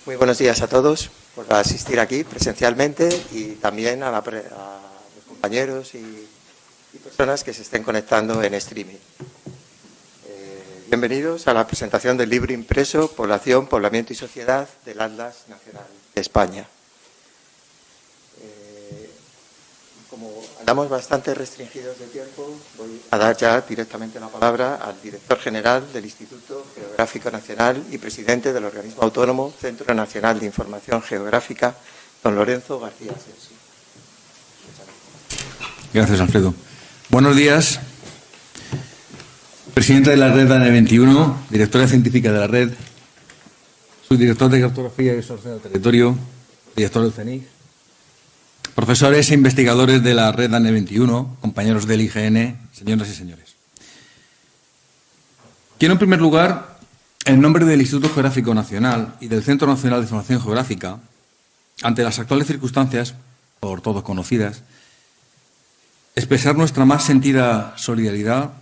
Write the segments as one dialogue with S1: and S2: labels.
S1: Muy buenos días a todos por asistir aquí presencialmente y también a los compañeros y personas que se estén conectando en streaming. Bienvenidos a la presentación del libro impreso Población, Poblamiento y Sociedad del Atlas Nacional de España. Como andamos bastante restringidos de tiempo, voy a dar ya directamente la palabra al director general del Instituto Geográfico Nacional y presidente del organismo autónomo Centro Nacional de Información Geográfica, don Lorenzo García Sensi.
S2: Gracias, Alfredo. Buenos días. Presidente de la red ANE21, directora científica de la red, subdirector de cartografía y observación del territorio, director del CENIC, profesores e investigadores de la red ANE21, compañeros del IGN, señoras y señores. Quiero, en primer lugar, en nombre del Instituto Geográfico Nacional y del Centro Nacional de Información Geográfica, ante las actuales circunstancias, por todos conocidas, expresar nuestra más sentida solidaridad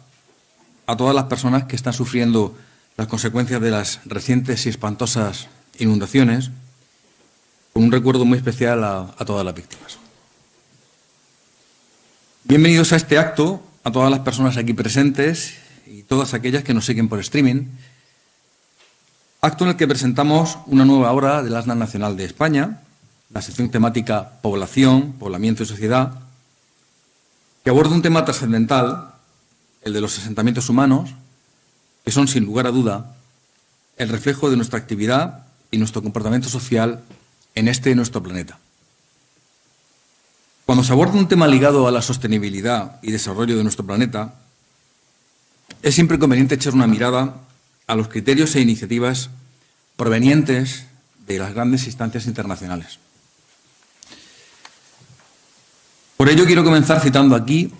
S2: a todas las personas que están sufriendo las consecuencias de las recientes y espantosas inundaciones, con un recuerdo muy especial a todas las víctimas. Bienvenidos a este acto, a todas las personas aquí presentes y todas aquellas que nos siguen por streaming, acto en el que presentamos una nueva obra del Atlas Nacional de España, la sección temática Población, Poblamiento y Sociedad, que aborda un tema trascendental, el de los asentamientos humanos, que son, sin lugar a duda, el reflejo de nuestra actividad y nuestro comportamiento social en nuestro planeta. Cuando se aborda un tema ligado a la sostenibilidad y desarrollo de nuestro planeta, es siempre conveniente echar una mirada a los criterios e iniciativas provenientes de las grandes instancias internacionales. Por ello, quiero comenzar citando aquí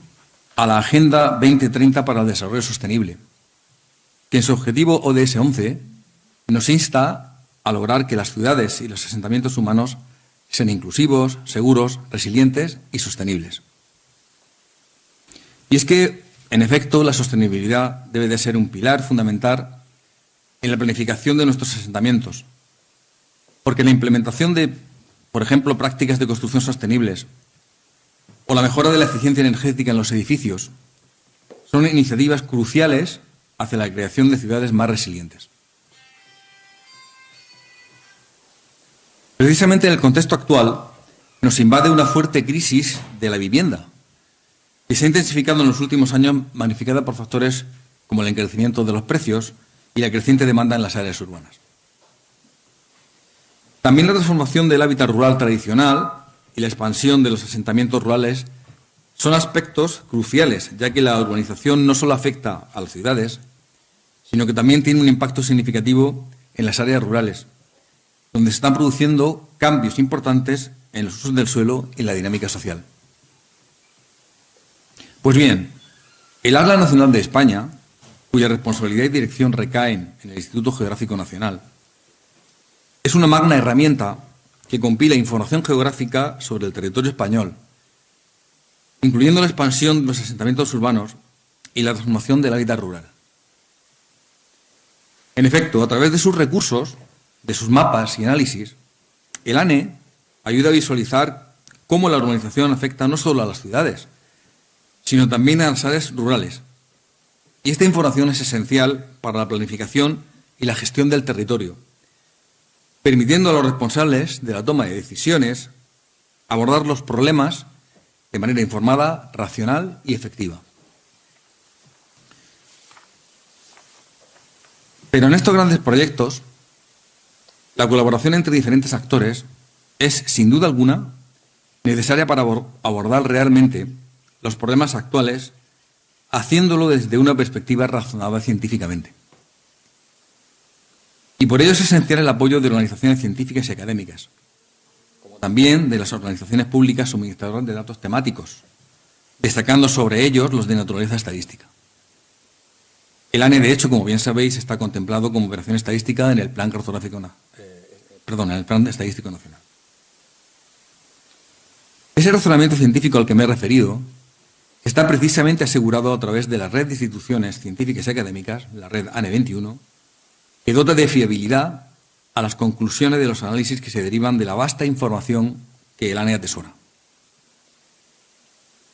S2: a la Agenda 2030 para el Desarrollo Sostenible, que en su objetivo ODS 11 nos insta a lograr que las ciudades y los asentamientos humanos sean inclusivos, seguros, resilientes y sostenibles. Y es que, en efecto, la sostenibilidad debe de ser un pilar fundamental en la planificación de nuestros asentamientos, porque la implementación de, por ejemplo, prácticas de construcción sostenibles o la mejora de la eficiencia energética en los edificios son iniciativas cruciales hacia la creación de ciudades más resilientes. Precisamente en el contexto actual nos invade una fuerte crisis de la vivienda, que se ha intensificado en los últimos años, magnificada por factores como el encarecimiento de los precios y la creciente demanda en las áreas urbanas. También la transformación del hábitat rural tradicional y la expansión de los asentamientos rurales son aspectos cruciales, ya que la urbanización no solo afecta a las ciudades, sino que también tiene un impacto significativo en las áreas rurales, donde se están produciendo cambios importantes en los usos del suelo y la dinámica social. Pues bien, el Atlas Nacional de España, cuya responsabilidad y dirección recaen en el Instituto Geográfico Nacional, es una magna herramienta que compila información geográfica sobre el territorio español, incluyendo la expansión de los asentamientos urbanos y la transformación del hábitat rural. En efecto, a través de sus recursos, de sus mapas y análisis, el ANE ayuda a visualizar cómo la urbanización afecta no solo a las ciudades, sino también a las áreas rurales. Y esta información es esencial para la planificación y la gestión del territorio, permitiendo a los responsables de la toma de decisiones abordar los problemas de manera informada, racional y efectiva. Pero en estos grandes proyectos, la colaboración entre diferentes actores es, sin duda alguna, necesaria para abordar realmente los problemas actuales, haciéndolo desde una perspectiva razonada científicamente. Y por ello es esencial el apoyo de organizaciones científicas y académicas, como también de las organizaciones públicas suministradoras de datos temáticos, destacando sobre ellos los de naturaleza estadística. El ANE, de hecho, como bien sabéis, está contemplado como operación estadística en el Plan Estadístico Nacional. Ese razonamiento científico al que me he referido está precisamente asegurado a través de la red de instituciones científicas y académicas, la red ANE21, que dota de fiabilidad a las conclusiones de los análisis que se derivan de la vasta información que el ANE atesora.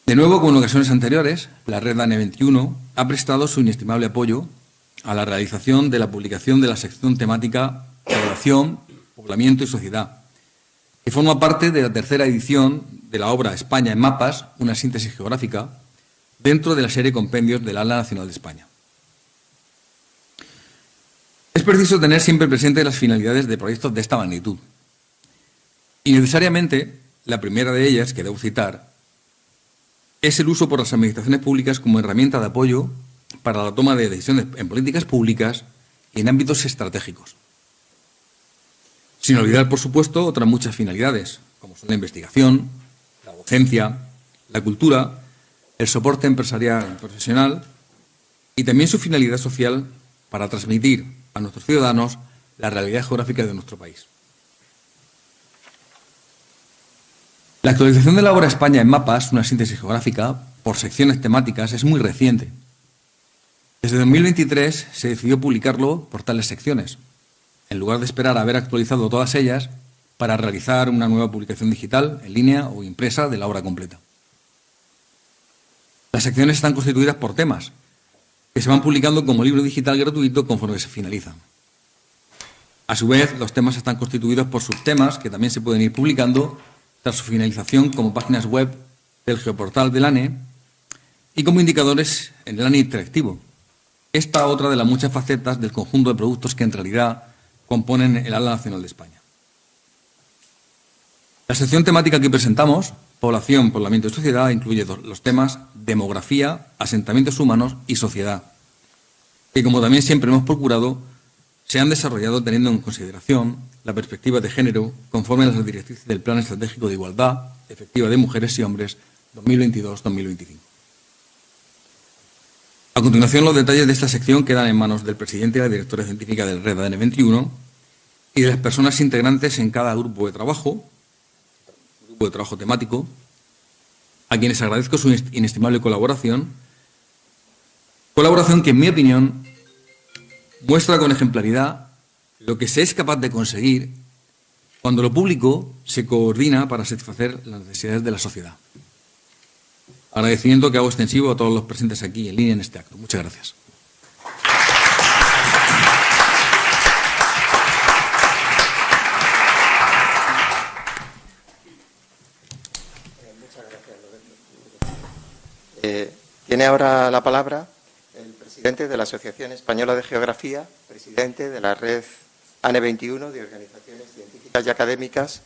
S2: De nuevo, como en ocasiones anteriores, la red ANE 21 ha prestado su inestimable apoyo a la realización de la publicación de la sección temática Población, Poblamiento y Sociedad, que forma parte de la tercera edición de la obra España en mapas, una síntesis geográfica, dentro de la serie Compendios del Atlas Nacional de España. Es preciso tener siempre presente las finalidades de proyectos de esta magnitud. Y necesariamente, la primera de ellas, que debo citar, es el uso por las administraciones públicas como herramienta de apoyo para la toma de decisiones en políticas públicas y en ámbitos estratégicos. Sin olvidar, por supuesto, otras muchas finalidades, como son la investigación, la docencia, la cultura, el soporte empresarial y profesional y también su finalidad social para transmitir a nuestros ciudadanos la realidad geográfica de nuestro país. La actualización de la obra España en mapas, una síntesis geográfica, por secciones temáticas, es muy reciente. Desde 2023 se decidió publicarlo por tales secciones, en lugar de esperar a haber actualizado todas ellas para realizar una nueva publicación digital, en línea o impresa de la obra completa. Las secciones están constituidas por temas, que se van publicando como libro digital gratuito conforme se finalizan. A su vez, los temas están constituidos por subtemas que también se pueden ir publicando tras su finalización como páginas web del geoportal del ANE y como indicadores en el ANE interactivo. Esta otra de las muchas facetas del conjunto de productos que en realidad componen el Atlas Nacional de España. La sección temática que presentamos, Población, Poblamiento y Sociedad, incluye los temas demografía, asentamientos humanos y sociedad, que como también siempre hemos procurado, se han desarrollado teniendo en consideración la perspectiva de género conforme a las directrices del Plan Estratégico de Igualdad Efectiva de Mujeres y Hombres 2022-2025. A continuación, los detalles de esta sección quedan en manos del presidente y la directora científica del Red ANE 21 y de las personas integrantes en cada grupo de trabajo temático, a quienes agradezco su inestimable colaboración que, en mi opinión, muestra con ejemplaridad lo que se es capaz de conseguir cuando lo público se coordina para satisfacer las necesidades de la sociedad. Agradecimiento que hago extensivo a todos los presentes aquí en línea en este acto. Muchas gracias.
S1: Tiene ahora la palabra el presidente de la Asociación Española de Geografía, presidente de la red ANE 21 de organizaciones científicas y académicas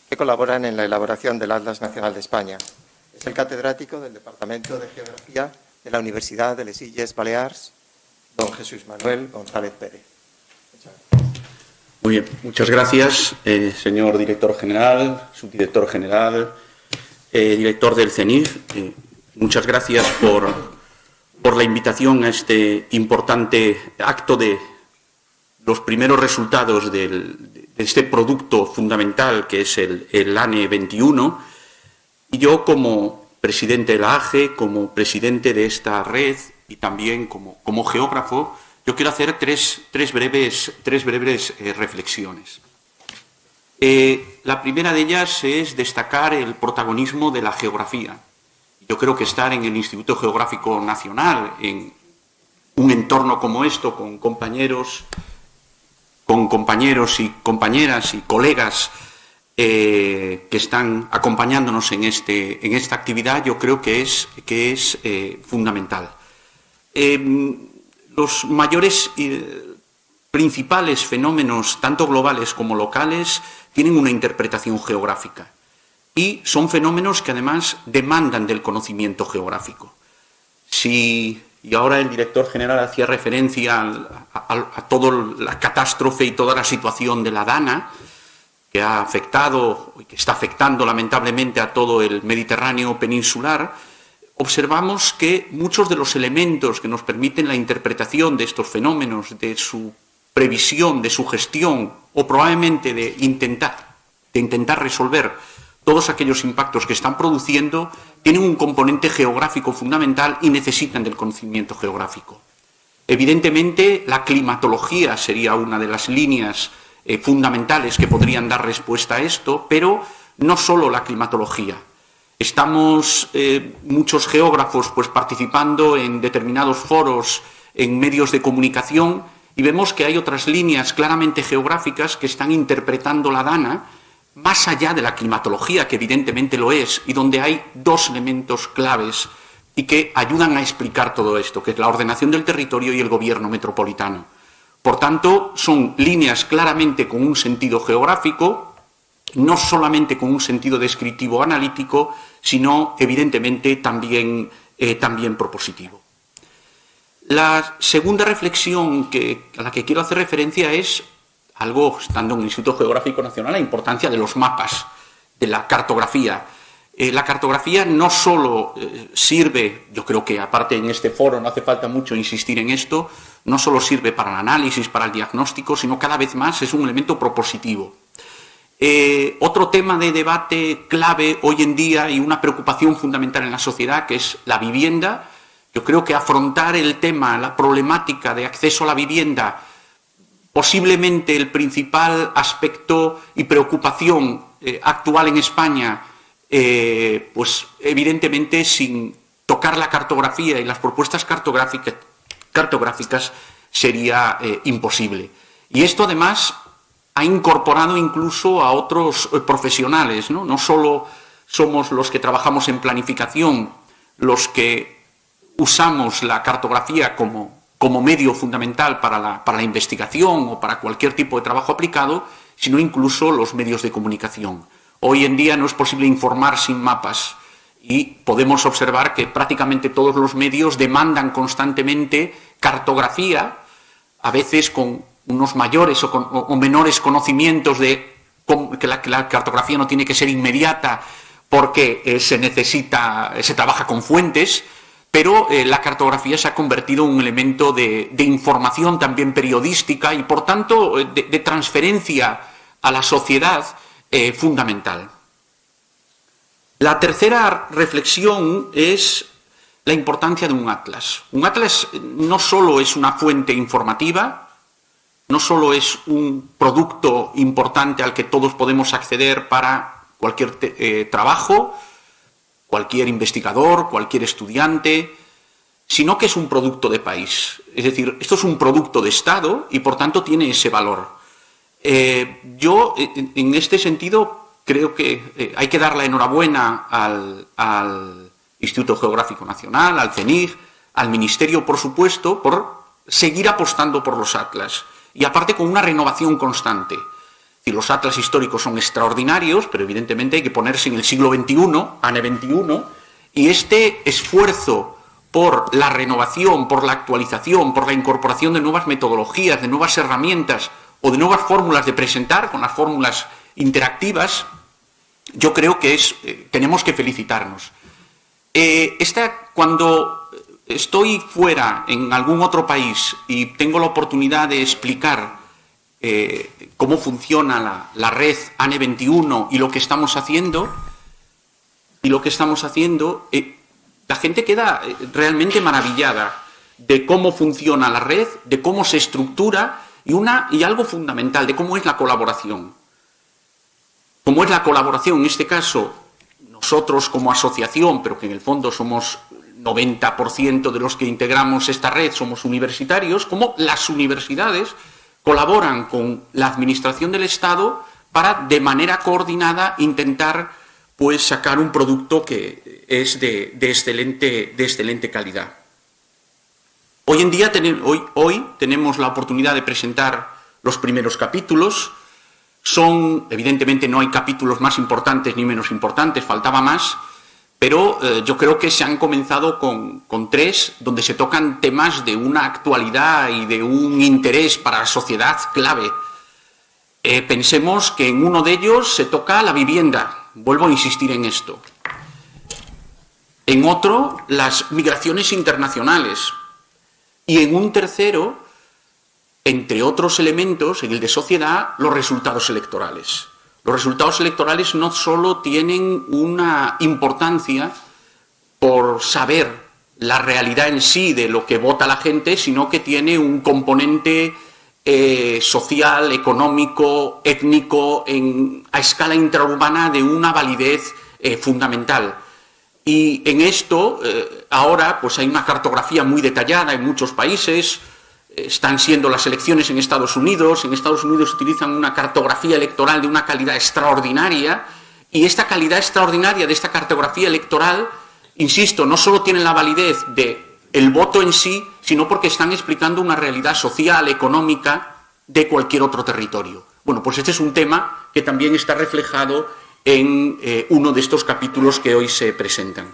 S1: que colaboran en la elaboración del Atlas Nacional de España. Es el catedrático del Departamento de Geografía de la Universidad de les Illes Balears, don Jesús Manuel González Pérez.
S3: Muy bien, muchas gracias, señor director general, subdirector general, director del CENIF. Muchas gracias por la invitación a este importante acto de los primeros resultados de este producto fundamental que es el ANE 21. Y yo, como presidente de la AGE, como presidente de esta red y también como geógrafo, yo quiero hacer tres breves reflexiones. La primera de ellas es destacar el protagonismo de la geografía. Yo creo que estar en el Instituto Geográfico Nacional, en un entorno como esto, con compañeros y compañeras y colegas que están acompañándonos en esta actividad, yo creo que es fundamental. Los mayores principales fenómenos, tanto globales como locales, tienen una interpretación geográfica. Y son fenómenos que además demandan del conocimiento geográfico. Y ahora el director general hacía referencia a toda la catástrofe y toda la situación de la DANA, que ha afectado y que está afectando lamentablemente a todo el Mediterráneo peninsular. Observamos que muchos de los elementos que nos permiten la interpretación de estos fenómenos, de su previsión, de su gestión o probablemente de intentar resolver todos aquellos impactos que están produciendo, tienen un componente geográfico fundamental y necesitan del conocimiento geográfico. Evidentemente, la climatología sería una de las líneas fundamentales que podrían dar respuesta a esto, pero no solo la climatología. Estamos muchos geógrafos pues, participando en determinados foros, en medios de comunicación, y vemos que hay otras líneas claramente geográficas que están interpretando la DANA más allá de la climatología, que evidentemente lo es, y donde hay dos elementos claves y que ayudan a explicar todo esto, que es la ordenación del territorio y el gobierno metropolitano. Por tanto, son líneas claramente con un sentido geográfico, no solamente con un sentido descriptivo analítico, sino evidentemente también propositivo. La segunda reflexión a la que quiero hacer referencia es algo, estando en el Instituto Geográfico Nacional, la importancia de los mapas, de la cartografía. La cartografía no solo sirve, yo creo que aparte en este foro no hace falta mucho insistir en esto, no solo sirve para el análisis, para el diagnóstico, sino cada vez más es un elemento propositivo. Otro tema de debate clave hoy en día y una preocupación fundamental en la sociedad, que es la vivienda. Yo creo que afrontar el tema, la problemática de acceso a la vivienda, posiblemente el principal aspecto y preocupación actual en España, pues evidentemente sin tocar la cartografía y las propuestas cartográficas sería imposible. Y esto además ha incorporado incluso a otros profesionales, ¿no? No solo somos los que trabajamos en planificación, los que usamos la cartografía como medio fundamental para la investigación o para cualquier tipo de trabajo aplicado, sino incluso los medios de comunicación. Hoy en día no es posible informar sin mapas y podemos observar que prácticamente todos los medios demandan constantemente cartografía, a veces con unos mayores o menores conocimientos de que la cartografía no tiene que ser inmediata porque se trabaja con fuentes, pero la cartografía se ha convertido en un elemento de información también periodística y, por tanto, de transferencia a la sociedad fundamental. La tercera reflexión es la importancia de un atlas. Un atlas no solo es una fuente informativa, no solo es un producto importante al que todos podemos acceder para cualquier trabajo, cualquier investigador, cualquier estudiante, sino que es un producto de país. Es decir, esto es un producto de Estado y, por tanto, tiene ese valor. Yo, en este sentido, creo que hay que dar la enhorabuena al Instituto Geográfico Nacional, al CENIG, al Ministerio, por supuesto, por seguir apostando por los atlas. Y aparte con una renovación constante. Y los atlas históricos son extraordinarios, pero evidentemente hay que ponerse en el siglo XXI, ANE XXI, y este esfuerzo por la renovación, por la actualización, por la incorporación de nuevas metodologías, de nuevas herramientas o de nuevas fórmulas de presentar, con las fórmulas interactivas, yo creo que tenemos que felicitarnos. Cuando estoy fuera en algún otro país y tengo la oportunidad de explicar cómo funciona la red ANE XXI y lo que estamos haciendo, la gente queda realmente maravillada de cómo funciona la red, de cómo se estructura y algo fundamental, de cómo es la colaboración. Cómo es la colaboración, en este caso, nosotros como asociación, pero que en el fondo somos 90% de los que integramos esta red somos universitarios, como las universidades colaboran con la administración del Estado para, de manera coordinada, intentar pues, sacar un producto que es de excelente calidad. Hoy en día hoy tenemos la oportunidad de presentar los primeros capítulos. Evidentemente no hay capítulos más importantes ni menos importantes, faltaba más, pero yo creo que se han comenzado con 3, donde se tocan temas de una actualidad y de un interés para la sociedad clave. Pensemos que en uno de ellos se toca la vivienda, vuelvo a insistir en esto. En otro, las migraciones internacionales. Y en un tercero, entre otros elementos, en el de sociedad, los resultados electorales. Los resultados electorales no solo tienen una importancia por saber la realidad en sí de lo que vota la gente, sino que tiene un componente social, económico, étnico, a escala intraurbana de una validez fundamental. Y en esto, ahora, pues hay una cartografía muy detallada en muchos países. Están siendo las elecciones en Estados Unidos. En Estados Unidos utilizan una cartografía electoral de una calidad extraordinaria. Y esta calidad extraordinaria de esta cartografía electoral, insisto, no solo tiene la validez del voto en sí, sino porque están explicando una realidad social, económica de cualquier otro territorio. Bueno, pues este es un tema que también está reflejado en uno de estos capítulos que hoy se presentan.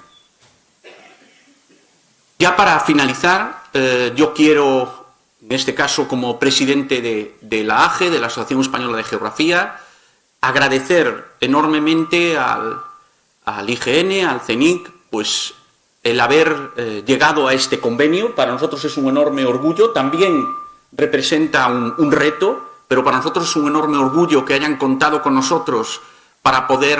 S3: Ya para finalizar, yo quiero, en este caso como presidente de la AGE, de la Asociación Española de Geografía, agradecer enormemente al IGN, al CENIC, pues el haber llegado a este convenio. Para nosotros es un enorme orgullo, también representa un reto, pero para nosotros es un enorme orgullo que hayan contado con nosotros para poder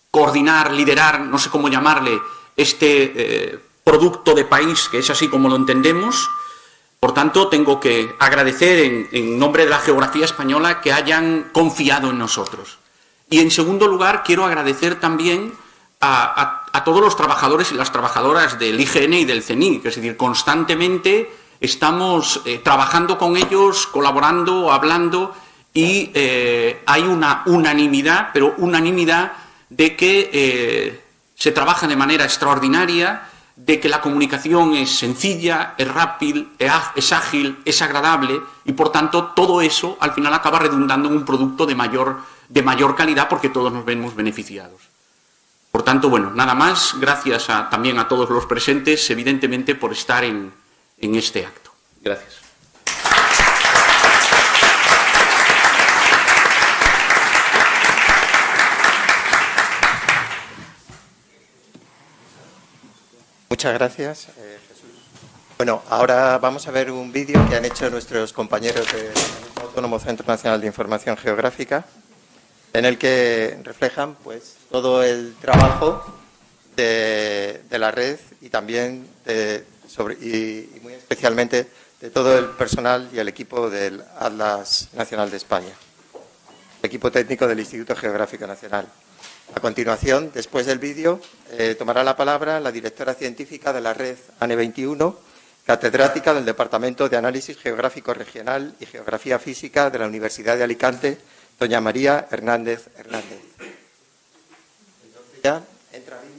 S3: coordinar, liderar, no sé cómo llamarle, este producto de país, que es así como lo entendemos. Por tanto, tengo que agradecer en nombre de la geografía española que hayan confiado en nosotros. Y en segundo lugar, quiero agradecer también a todos los trabajadores y las trabajadoras del IGN y del CENIC, es decir, constantemente estamos trabajando con ellos, colaborando, hablando, y hay una unanimidad, pero unanimidad de que se trabaja de manera extraordinaria, de que la comunicación es sencilla, es rápida, es ágil, es agradable, y por tanto todo eso al final acaba redundando en un producto de mayor calidad, porque todos nos vemos beneficiados. Por tanto, bueno, nada más. Gracias también a todos los presentes, evidentemente, por estar en este acto. Gracias.
S1: Muchas gracias, Jesús. Bueno, ahora vamos a ver un vídeo que han hecho nuestros compañeros del Autónomo Centro Nacional de Información Geográfica, en el que reflejan pues todo el trabajo de la red y también y muy especialmente de todo el personal y el equipo del Atlas Nacional de España, el equipo técnico del Instituto Geográfico Nacional. A continuación, después del vídeo, tomará la palabra la directora científica de la red ANE21, catedrática del Departamento de Análisis Geográfico Regional y Geografía Física de la Universidad de Alicante, doña María Hernández Hernández. Entonces ya entra vídeo.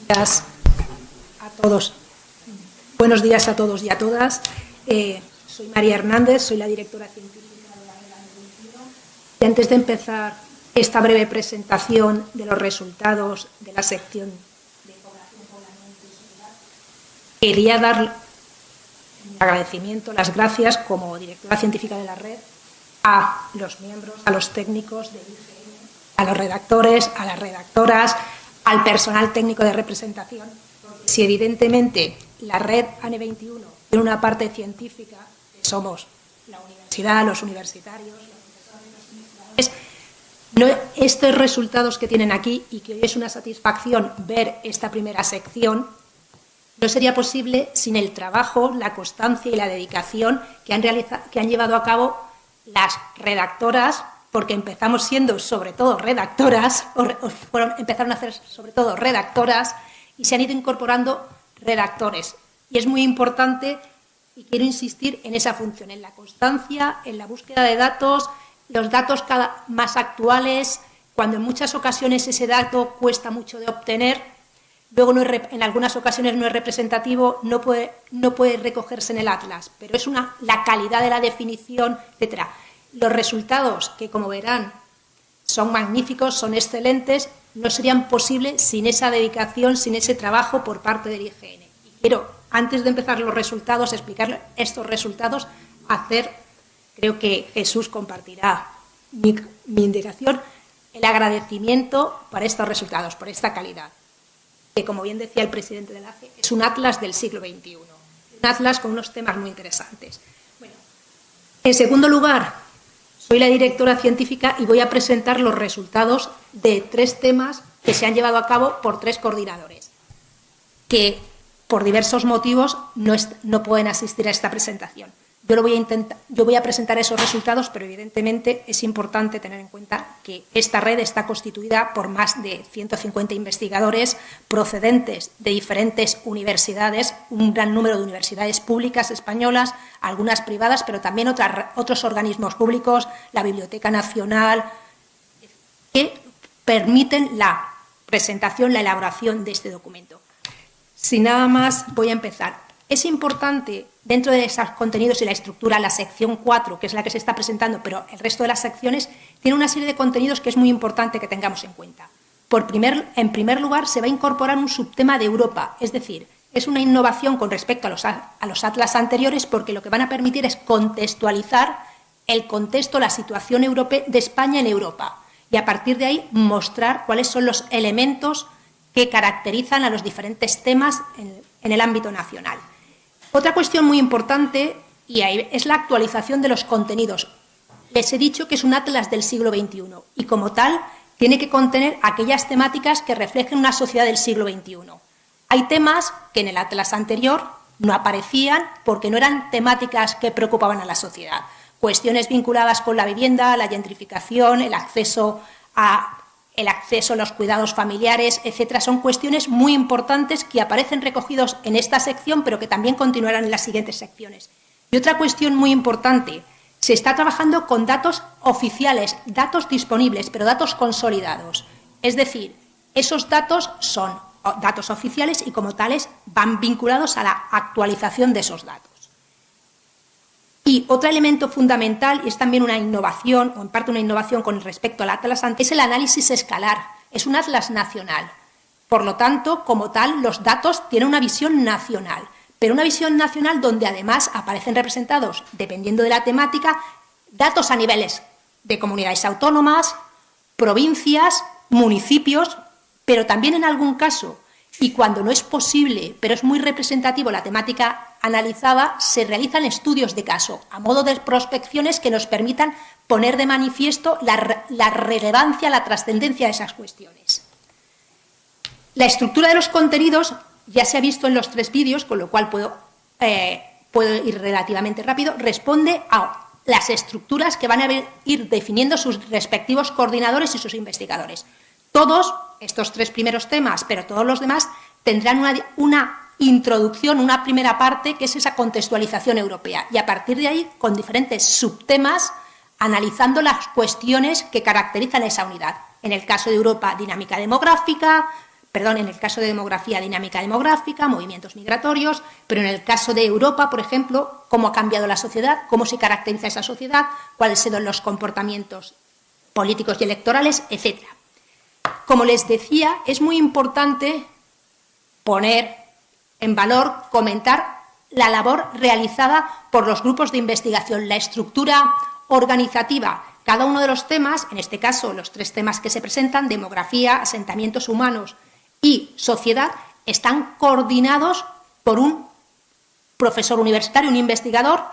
S4: días a todos. Buenos días a todos y a todas. Soy María Hernández, soy la directora científica de la Red ANE 21. Y antes de empezar esta breve presentación de los resultados de la sección de población, poblamiento y sociedad, quería dar mi agradecimiento, las gracias como directora científica de la red a los miembros, a los técnicos del IGN, a los redactores, a las redactoras, al personal técnico de representación. Si evidentemente la red ANE 21 tiene una parte científica, que somos la universidad, los universitarios, los profesores, los investigadores, estos resultados que tienen aquí, y que hoy es una satisfacción ver esta primera sección, no sería posible sin el trabajo, la constancia y la dedicación que han llevado a cabo las redactoras, porque empezamos siendo sobre todo redactoras, empezaron a hacer sobre todo redactoras, y se han ido incorporando redactores. Y es muy importante, y quiero insistir en esa función, en la constancia, en la búsqueda de datos, los datos cada más actuales, cuando en muchas ocasiones ese dato cuesta mucho de obtener, luego en algunas ocasiones no es representativo, no puede recogerse en el atlas, pero es la calidad de la definición, etcétera. Los resultados, que como verán son magníficos, son excelentes, no serían posibles sin esa dedicación, sin ese trabajo por parte del IGN. Y quiero, antes de empezar los resultados, explicar estos resultados, creo que Jesús compartirá mi indicación, el agradecimiento por estos resultados, por esta calidad, que como bien decía el presidente del AGE, es un atlas del siglo XXI, un atlas con unos temas muy interesantes. Bueno, en segundo lugar, soy la directora científica y voy a presentar los resultados de 3 temas que se han llevado a cabo por 3 coordinadores, que por diversos motivos no pueden asistir a esta presentación. Yo voy a presentar esos resultados, pero evidentemente es importante tener en cuenta que esta red está constituida por más de 150 investigadores procedentes de diferentes universidades, un gran número de universidades públicas españolas, algunas privadas, pero también otros organismos públicos, la Biblioteca Nacional, que permiten la presentación, la elaboración de este documento. Sin nada más, voy a empezar. Es importante, dentro de esos contenidos y la estructura, la sección 4, que es la que se está presentando, pero el resto de las secciones, tiene una serie de contenidos que es muy importante que tengamos en cuenta. En primer lugar, se va a incorporar un subtema de Europa, es decir, es una innovación con respecto a los atlas anteriores, porque lo que van a permitir es contextualizar el contexto, la situación de España en Europa, y a partir de ahí mostrar cuáles son los elementos que caracterizan a los diferentes temas en el ámbito nacional. Otra cuestión muy importante es la actualización de los contenidos. Les he dicho que es un atlas del siglo XXI y, como tal, tiene que contener aquellas temáticas que reflejen una sociedad del siglo XXI. Hay temas que en el atlas anterior no aparecían porque no eran temáticas que preocupaban a la sociedad. Cuestiones vinculadas con la vivienda, la gentrificación, el acceso a los cuidados familiares, etcétera, son cuestiones muy importantes que aparecen recogidos en esta sección, pero que también continuarán en las siguientes secciones. Y otra cuestión muy importante, se está trabajando con datos oficiales, datos disponibles, pero datos consolidados. Es decir, esos datos son datos oficiales y, como tales, van vinculados a la actualización de esos datos. Y otro elemento fundamental, y es también una innovación, o en parte una innovación con respecto al atlas anterior, es el análisis escalar. Es un atlas nacional. Por lo tanto, como tal, los datos tienen una visión nacional, pero una visión nacional donde además aparecen representados, dependiendo de la temática, datos a niveles de comunidades autónomas, provincias, municipios, pero también en algún caso, y cuando no es posible, pero es muy representativo la temática analizada, se realizan estudios de caso, a modo de prospecciones que nos permitan poner de manifiesto la relevancia, la trascendencia de esas cuestiones. La estructura de los contenidos ya se ha visto en los 3 vídeos, con lo cual puedo ir relativamente rápido, responde a las estructuras que van a ir definiendo sus respectivos coordinadores y sus investigadores. Todos estos 3 primeros temas, pero todos los demás, tendrán una introducción, una primera parte, que es esa contextualización europea. Y a partir de ahí, con diferentes subtemas, analizando las cuestiones que caracterizan esa unidad. En el caso de Europa, dinámica demográfica, en el caso de demografía, dinámica demográfica, movimientos migratorios, pero en el caso de Europa, por ejemplo, cómo ha cambiado la sociedad, cómo se caracteriza esa sociedad, cuáles son los comportamientos políticos y electorales, etc. Como les decía, es muy importante poner en valor, comentar la labor realizada por los grupos de investigación, la estructura organizativa. Cada uno de los temas, en este caso los 3 temas que se presentan, demografía, asentamientos humanos y sociedad, están coordinados por un profesor universitario, un investigador,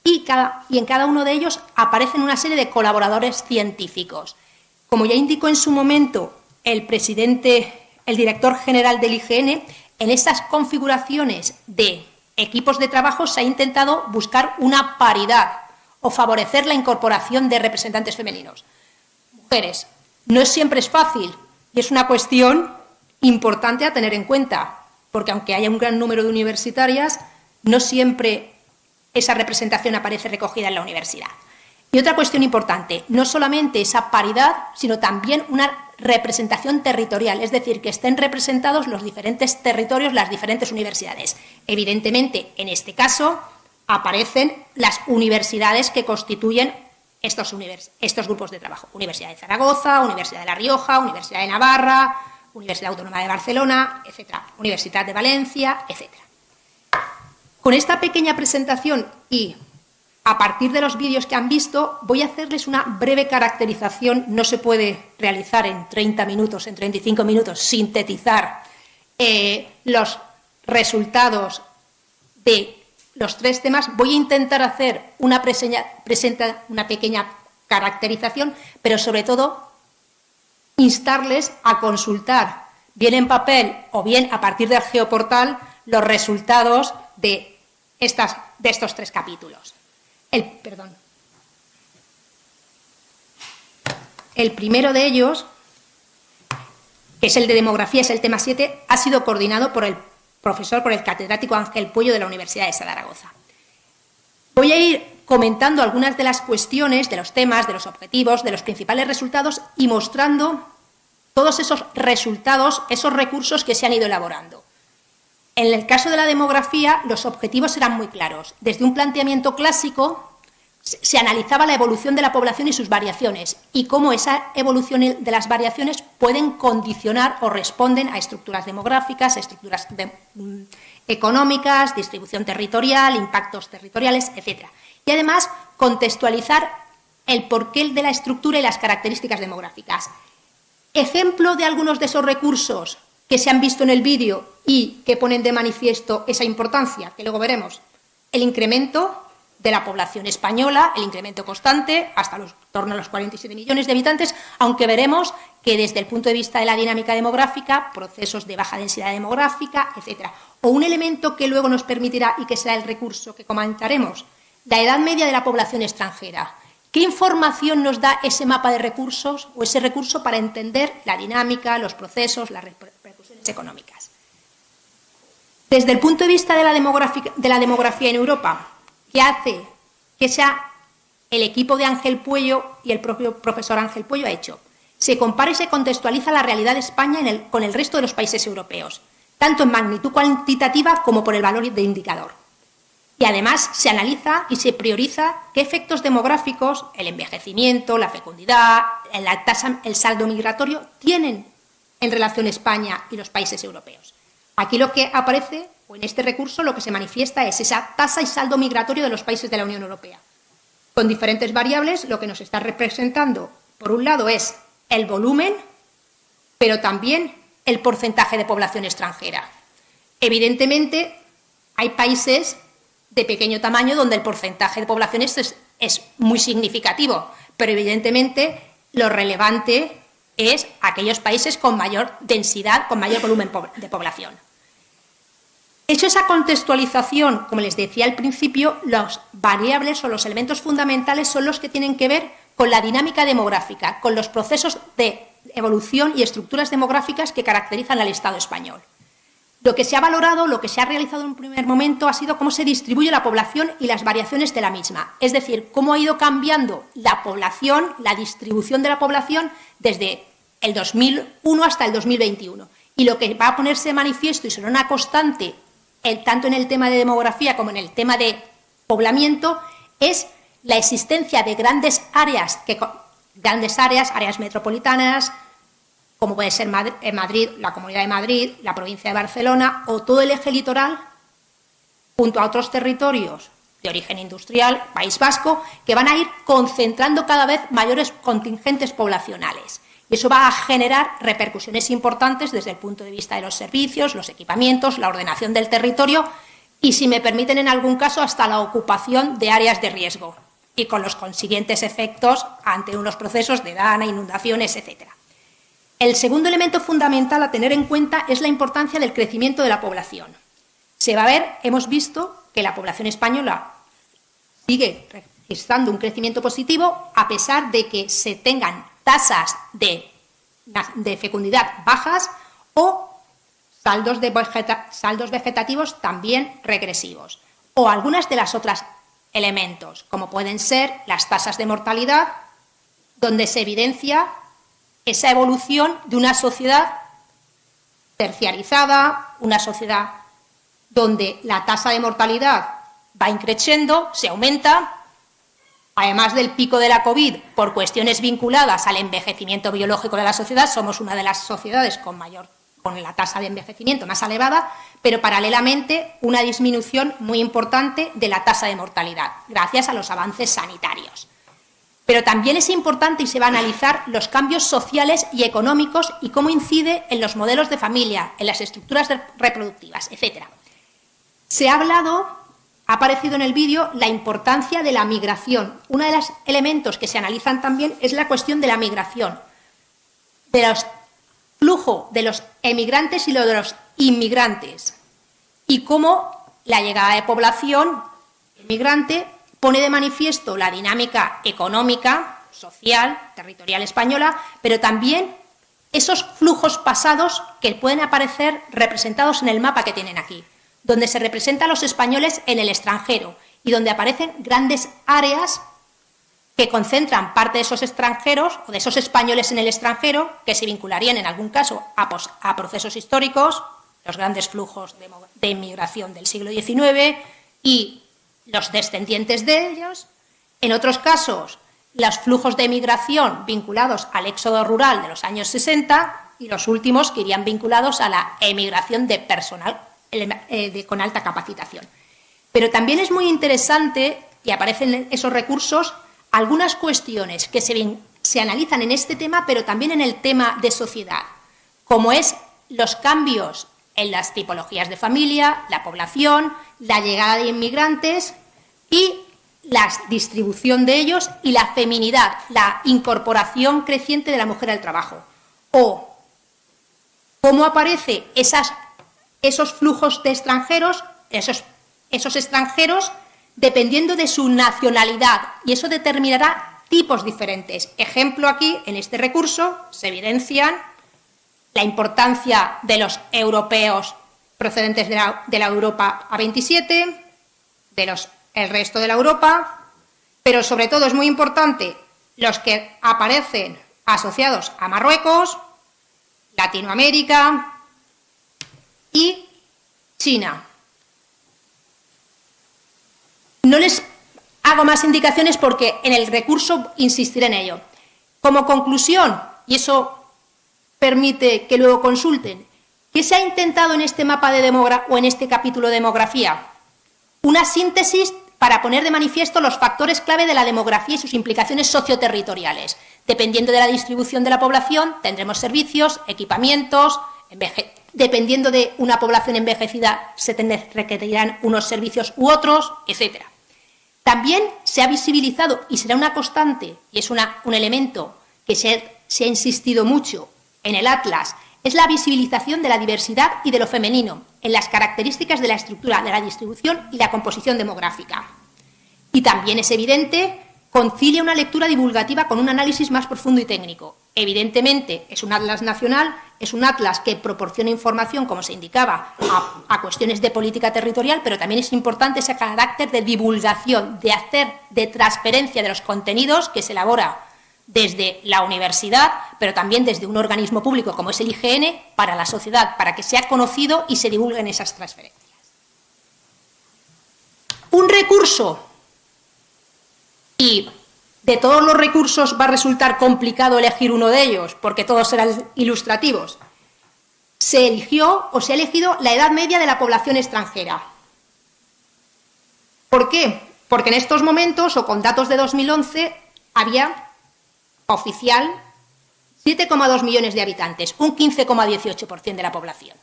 S4: y en cada uno de ellos aparecen una serie de colaboradores científicos. Como ya indicó en su momento el director general del IGN, en estas configuraciones de equipos de trabajo se ha intentado buscar una paridad o favorecer la incorporación de representantes femeninos. Mujeres, no siempre es fácil y es una cuestión importante a tener en cuenta, porque aunque haya un gran número de universitarias, no siempre esa representación aparece recogida en la universidad. Y otra cuestión importante, no solamente esa paridad, sino también una representación territorial, es decir, que estén representados los diferentes territorios, las diferentes universidades. Evidentemente, en este caso, aparecen las universidades que constituyen estos grupos de trabajo. Universidad de Zaragoza, Universidad de La Rioja, Universidad de Navarra, Universidad Autónoma de Barcelona, etcétera, Universidad de Valencia, etcétera. Con esta pequeña presentación y a partir de los vídeos que han visto, voy a hacerles una breve caracterización. No se puede realizar en 30 minutos, en 35 minutos, sintetizar los resultados de los 3 temas. Voy a intentar hacer una pequeña caracterización, pero sobre todo instarles a consultar, bien en papel o bien a partir del geoportal, los resultados de estos 3 capítulos. El primero de ellos, que es el de demografía, es el tema 7, ha sido coordinado por el catedrático Ángel Puello de la Universidad de Zaragoza. Voy a ir comentando algunas de las cuestiones, de los temas, de los objetivos, de los principales resultados y mostrando todos esos resultados, esos recursos que se han ido elaborando. En el caso de la demografía, los objetivos eran muy claros. Desde un planteamiento clásico se analizaba la evolución de la población y sus variaciones y cómo esa evolución de las variaciones pueden condicionar o responden a estructuras demográficas, estructuras económicas, distribución territorial, impactos territoriales, etc. Y además contextualizar el porqué de la estructura y las características demográficas. Ejemplo de algunos de esos recursos que se han visto en el vídeo y que ponen de manifiesto esa importancia, que luego veremos. El incremento de la población española, el incremento constante, hasta torno a los 47 millones de habitantes, aunque veremos que desde el punto de vista de la dinámica demográfica, procesos de baja densidad demográfica, etc. O un elemento que luego nos permitirá y que será el recurso que comentaremos, la edad media de la población extranjera. ¿Qué información nos da ese mapa de recursos o ese recurso para entender la dinámica, los procesos, las repercusiones económicas? Desde el punto de vista de la demografía en Europa, ¿qué hace que sea el equipo de Ángel Puello y el propio profesor Ángel Puello ha hecho? Se compara y se contextualiza la realidad de España con el resto de los países europeos, tanto en magnitud cuantitativa como por el valor de indicador. Y además se analiza y se prioriza qué efectos demográficos, el envejecimiento, la fecundidad, la tasa, el saldo migratorio, tienen en relación a España y los países europeos. Aquí lo que aparece, o en este recurso, lo que se manifiesta es esa tasa y saldo migratorio de los países de la Unión Europea. Con diferentes variables, lo que nos está representando, por un lado, es el volumen, pero también el porcentaje de población extranjera. Evidentemente, hay países de pequeño tamaño donde el porcentaje de población es muy significativo, pero evidentemente lo relevante es aquellos países con mayor densidad, con mayor volumen de población. Hecho esa contextualización, como les decía al principio, las variables o los elementos fundamentales son los que tienen que ver con la dinámica demográfica, con los procesos de evolución y estructuras demográficas que caracterizan al Estado español. Lo que se ha valorado, lo que se ha realizado en un primer momento ha sido cómo se distribuye la población y las variaciones de la misma. Es decir, cómo ha ido cambiando la población, la distribución de la población desde el 2001 hasta el 2021. Y lo que va a ponerse de manifiesto y será una constante, tanto en el tema de demografía como en el tema de poblamiento, es la existencia de grandes áreas, áreas metropolitanas, como puede ser Madrid, la Comunidad de Madrid, la provincia de Barcelona o todo el eje litoral, junto a otros territorios de origen industrial, País Vasco, que van a ir concentrando cada vez mayores contingentes poblacionales. Y eso va a generar repercusiones importantes desde el punto de vista de los servicios, los equipamientos, la ordenación del territorio y, si me permiten, en algún caso, hasta la ocupación de áreas de riesgo y con los consiguientes efectos ante unos procesos de dana, inundaciones, etc. El segundo elemento fundamental a tener en cuenta es la importancia del crecimiento de la población. Se va a ver, hemos visto que la población española sigue registrando un crecimiento positivo a pesar de que se tengan tasas de fecundidad bajas o saldos vegetativos también regresivos. O algunas de las otras elementos, como pueden ser las tasas de mortalidad, donde se evidencia esa evolución de una sociedad terciarizada, una sociedad donde la tasa de mortalidad va increciendo, se aumenta, además del pico de la COVID, por cuestiones vinculadas al envejecimiento biológico de la sociedad. Somos una de las sociedades con la tasa de envejecimiento más elevada, pero paralelamente una disminución muy importante de la tasa de mortalidad, gracias a los avances sanitarios. Pero también es importante y se va a analizar los cambios sociales y económicos y cómo incide en los modelos de familia, en las estructuras reproductivas, etc. Se ha hablado, ha aparecido en el vídeo, la importancia de la migración. Uno de los elementos que se analizan también es la cuestión de la migración, de los flujos de los emigrantes y lo de los inmigrantes, y cómo la llegada de población inmigrante pone de manifiesto la dinámica económica, social, territorial española, pero también esos flujos pasados que pueden aparecer representados en el mapa que tienen aquí, donde se representan a los españoles en el extranjero y donde aparecen grandes áreas que concentran parte de esos extranjeros o de esos españoles en el extranjero, que se vincularían en algún caso a procesos históricos, los grandes flujos de inmigración del siglo XIX y los descendientes de ellos, en otros casos los flujos de migración vinculados al éxodo rural de los años 60 y los últimos que irían vinculados a la emigración de personal con alta capacitación. Pero también es muy interesante, y aparecen esos recursos, algunas cuestiones que se analizan en este tema, pero también en el tema de sociedad, como es los cambios en las tipologías de familia, la población, la llegada de inmigrantes y la distribución de ellos y la feminidad, la incorporación creciente de la mujer al trabajo. O cómo aparecen esos flujos de extranjeros, esos extranjeros, dependiendo de su nacionalidad, y eso determinará tipos diferentes. Ejemplo, aquí, en este recurso, se evidencian la importancia de los europeos procedentes de la Europa A27, el resto de la Europa, pero sobre todo es muy importante los que aparecen asociados a Marruecos, Latinoamérica y China. No les hago más indicaciones porque en el recurso insistiré en ello. Como conclusión, y eso permite que luego consulten, ¿qué se ha intentado en este mapa de o en este capítulo de demografía? Una síntesis para poner de manifiesto los factores clave de la demografía y sus implicaciones socioterritoriales. Dependiendo de la distribución de la población, tendremos servicios, equipamientos, dependiendo de una población envejecida, se requerirán unos servicios u otros, etc. También se ha visibilizado, y será una constante, y es un elemento que se ha insistido mucho en el Atlas, es la visibilización de la diversidad y de lo femenino en las características de la estructura, de la distribución y la composición demográfica. Y también es evidente, concilia una lectura divulgativa con un análisis más profundo y técnico. Evidentemente, es un atlas nacional, es un atlas que proporciona información, como se indicaba, a cuestiones de política territorial, pero también es importante ese carácter de divulgación, de transferencia de los contenidos que se elabora desde la universidad, pero también desde un organismo público como es el IGN, para la sociedad, para que sea conocido y se divulguen esas transferencias. Un recurso, y de todos los recursos va a resultar complicado elegir uno de ellos, porque todos serán ilustrativos, se eligió o se ha elegido la edad media de la población extranjera. ¿Por qué? Porque en estos momentos, o con datos de 2011, había oficial 7,2 millones de habitantes, un 15,18% de la población.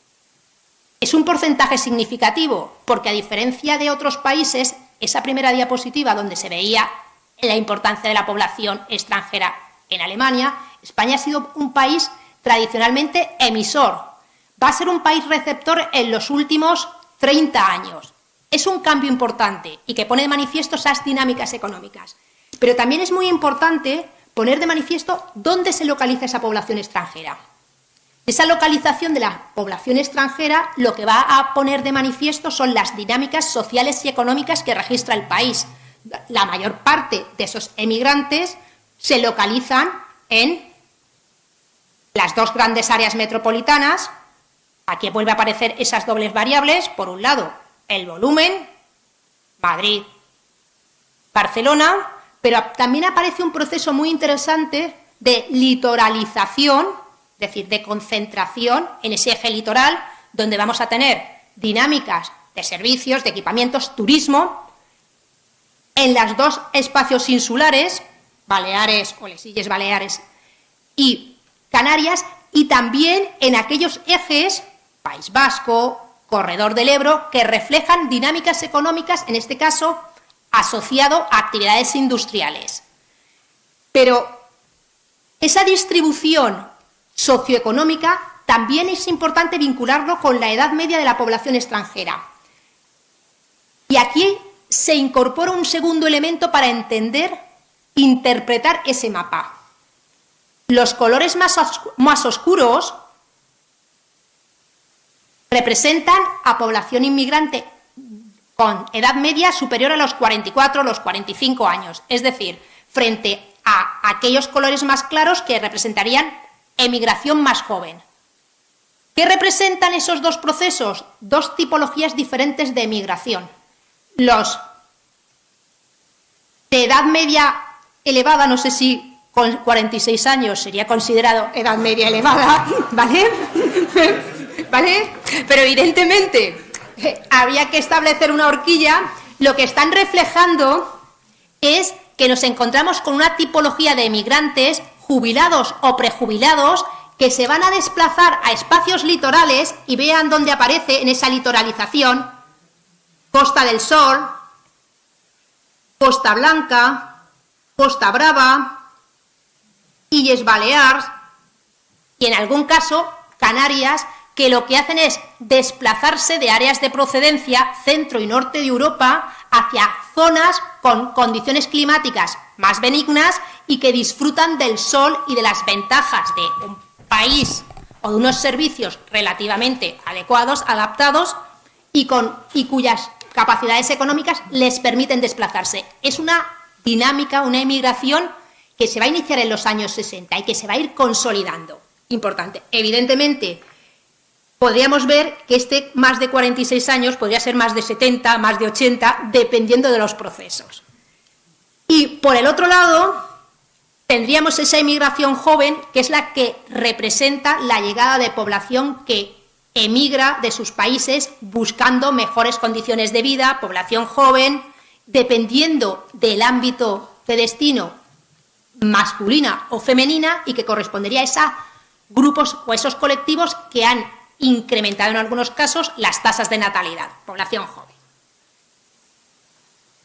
S4: Es un porcentaje significativo, porque a diferencia de otros países, esa primera diapositiva donde se veía la importancia de la población extranjera en Alemania, España ha sido un país tradicionalmente emisor. Va a ser un país receptor en los últimos 30 años. Es un cambio importante y que pone de manifiesto esas dinámicas económicas. Pero también es muy importante poner de manifiesto dónde se localiza esa población extranjera. Esa localización de la población extranjera lo que va a poner de manifiesto son las dinámicas sociales y económicas que registra el país. La mayor parte de esos emigrantes se localizan en las dos grandes áreas metropolitanas. Aquí vuelve a aparecer esas dobles variables. Por un lado, el volumen, Madrid, Barcelona, pero también aparece un proceso muy interesante de litoralización, es decir, de concentración en ese eje litoral, donde vamos a tener dinámicas de servicios, de equipamientos, turismo, en los dos espacios insulares, Baleares o les Illes Baleares y Canarias, y también en aquellos ejes, País Vasco, Corredor del Ebro, que reflejan dinámicas económicas, en este caso, asociado a actividades industriales. Pero esa distribución socioeconómica también es importante vincularlo con la edad media de la población extranjera. Y aquí se incorpora un segundo elemento para entender, interpretar ese mapa. Los colores más oscuros representan a población inmigrante con edad media superior a los 44 o los 45 años, es decir, frente a aquellos colores más claros que representarían emigración más joven. ¿Qué representan esos dos procesos? Dos tipologías diferentes de emigración. Los de edad media elevada, no sé si con 46 años sería considerado edad media elevada, ¿vale? ¿Vale? Pero evidentemente había que establecer una horquilla. Lo que están reflejando es que nos encontramos con una tipología de emigrantes jubilados o prejubilados que se van a desplazar a espacios litorales, y vean dónde aparece en esa litoralización: Costa del Sol, Costa Blanca, Costa Brava, Illes Balears y en algún caso Canarias, que lo que hacen es desplazarse de áreas de procedencia centro y norte de Europa hacia zonas con condiciones climáticas más benignas y que disfrutan del sol y de las ventajas de un país o de unos servicios relativamente adecuados, adaptados y cuyas capacidades económicas les permiten desplazarse. Es una dinámica, una emigración que se va a iniciar en los años 60 y que se va a ir consolidando. Importante. Evidentemente, podríamos ver que más de 46 años podría ser más de 70, más de 80, dependiendo de los procesos. Y por el otro lado, tendríamos esa inmigración joven, que es la que representa la llegada de población que emigra de sus países buscando mejores condiciones de vida, población joven, dependiendo del ámbito de destino, masculina o femenina, y que correspondería a esos grupos o esos colectivos que han incrementado en algunos casos las tasas de natalidad, población joven.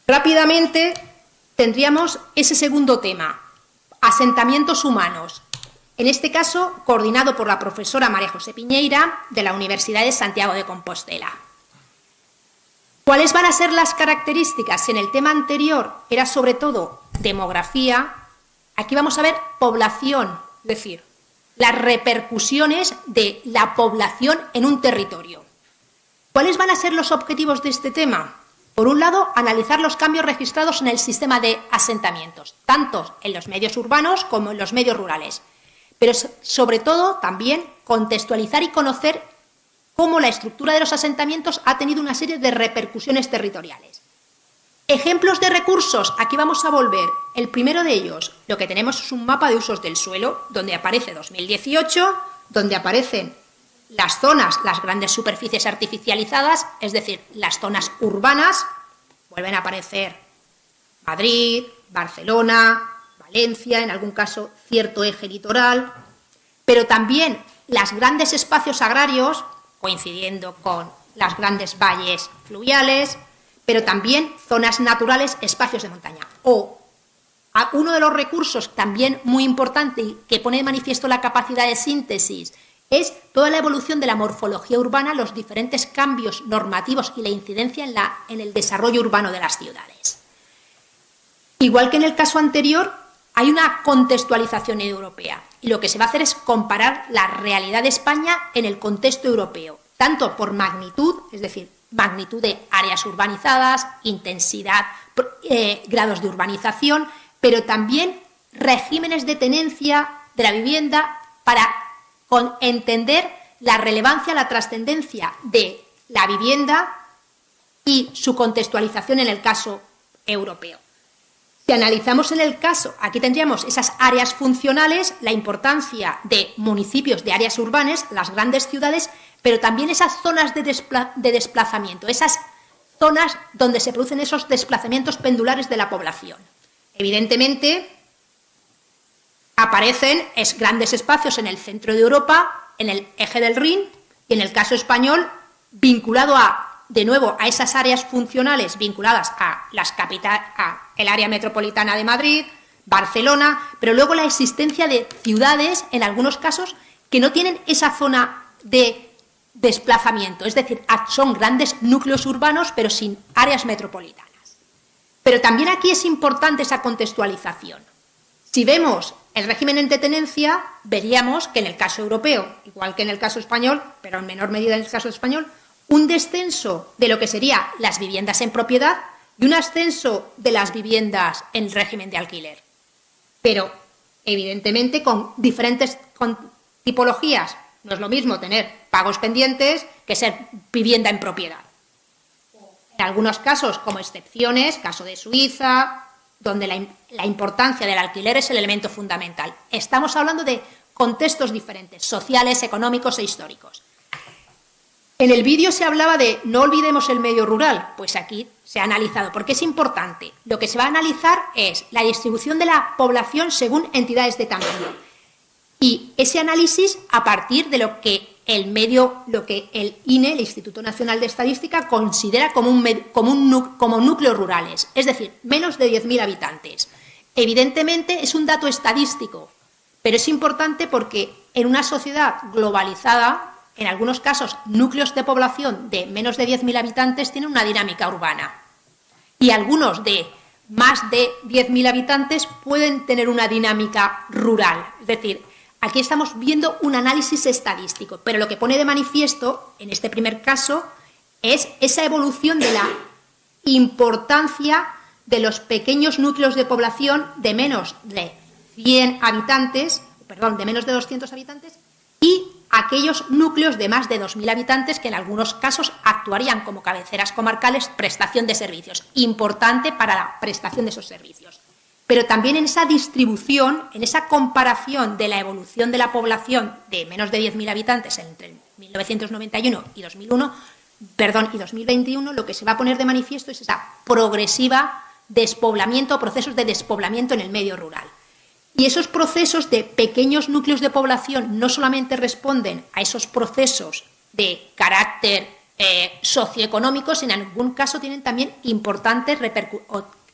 S4: Rápidamente tendríamos ese segundo tema, asentamientos humanos, en este caso coordinado por la profesora María José Piñeira de la Universidad de Santiago de Compostela. ¿Cuáles van a ser las características? Si en el tema anterior era sobre todo demografía, aquí vamos a ver población, es decir, las repercusiones de la población en un territorio. ¿Cuáles van a ser los objetivos de este tema? Por un lado, analizar los cambios registrados en el sistema de asentamientos, tanto en los medios urbanos como en los medios rurales. Pero, sobre todo, también contextualizar y conocer cómo la estructura de los asentamientos ha tenido una serie de repercusiones territoriales. Ejemplos de recursos, aquí vamos a volver. El primero de ellos, lo que tenemos es un mapa de usos del suelo, donde aparece 2018, donde aparecen las zonas, las grandes superficies artificializadas, es decir, las zonas urbanas, vuelven a aparecer Madrid, Barcelona, Valencia, en algún caso cierto eje litoral, pero también los grandes espacios agrarios, coincidiendo con las grandes valles fluviales, pero también zonas naturales, espacios de montaña. O uno de los recursos también muy importante y que pone de manifiesto la capacidad de síntesis es toda la evolución de la morfología urbana, los diferentes cambios normativos y la incidencia en el desarrollo urbano de las ciudades. Igual que en el caso anterior, hay una contextualización europea y lo que se va a hacer es comparar la realidad de España en el contexto europeo, tanto por magnitud, es decir, magnitud de áreas urbanizadas, intensidad, grados de urbanización, pero también regímenes de tenencia de la vivienda para entender la relevancia, la trascendencia de la vivienda y su contextualización en el caso europeo. Si analizamos en el caso, aquí tendríamos esas áreas funcionales, la importancia de municipios, de áreas urbanas, las grandes ciudades, pero también esas zonas de desplazamiento, esas zonas donde se producen esos desplazamientos pendulares de la población. Evidentemente, aparecen grandes espacios en el centro de Europa, en el eje del Rin, y en el caso español, vinculado de nuevo a esas áreas funcionales vinculadas a el área metropolitana de Madrid, Barcelona, pero luego la existencia de ciudades, en algunos casos, que no tienen esa zona de desplazamiento, es decir, son grandes núcleos urbanos, pero sin áreas metropolitanas. Pero también aquí es importante esa contextualización. Si vemos el régimen de tenencia, veríamos que en el caso europeo, igual que en el caso español, pero en menor medida en el caso español, un descenso de lo que serían las viviendas en propiedad y un ascenso de las viviendas en régimen de alquiler. Pero, evidentemente, con diferentes tipologías. No es lo mismo tener pagos pendientes que ser vivienda en propiedad. En algunos casos, como excepciones, caso de Suiza, donde la importancia del alquiler es el elemento fundamental. Estamos hablando de contextos diferentes, sociales, económicos e históricos. En el vídeo se hablaba de no olvidemos el medio rural, pues aquí se ha analizado, porque es importante. Lo que se va a analizar es la distribución de la población según entidades de tamaño. Y ese análisis a partir de lo que el INE, el Instituto Nacional de Estadística, considera como núcleos rurales, es decir, menos de 10.000 habitantes. Evidentemente es un dato estadístico, pero es importante porque en una sociedad globalizada, en algunos casos, núcleos de población de menos de 10.000 habitantes tienen una dinámica urbana y algunos de más de 10.000 habitantes pueden tener una dinámica rural. Es decir, aquí estamos viendo un análisis estadístico, pero lo que pone de manifiesto, en este primer caso, es esa evolución de la importancia de los pequeños núcleos de población de menos de 100 habitantes, de menos de 200 habitantes, y aquellos núcleos de más de 2.000 habitantes que en algunos casos actuarían como cabeceras comarcales, prestación de servicios, importante para la prestación de esos servicios. Pero también en esa distribución, en esa comparación de la evolución de la población de menos de 10.000 habitantes entre 1991 y 2021, lo que se va a poner de manifiesto es esa progresiva despoblamiento, procesos de despoblamiento en el medio rural. Y esos procesos de pequeños núcleos de población no solamente responden a esos procesos de carácter socioeconómico, sino en algún caso tienen también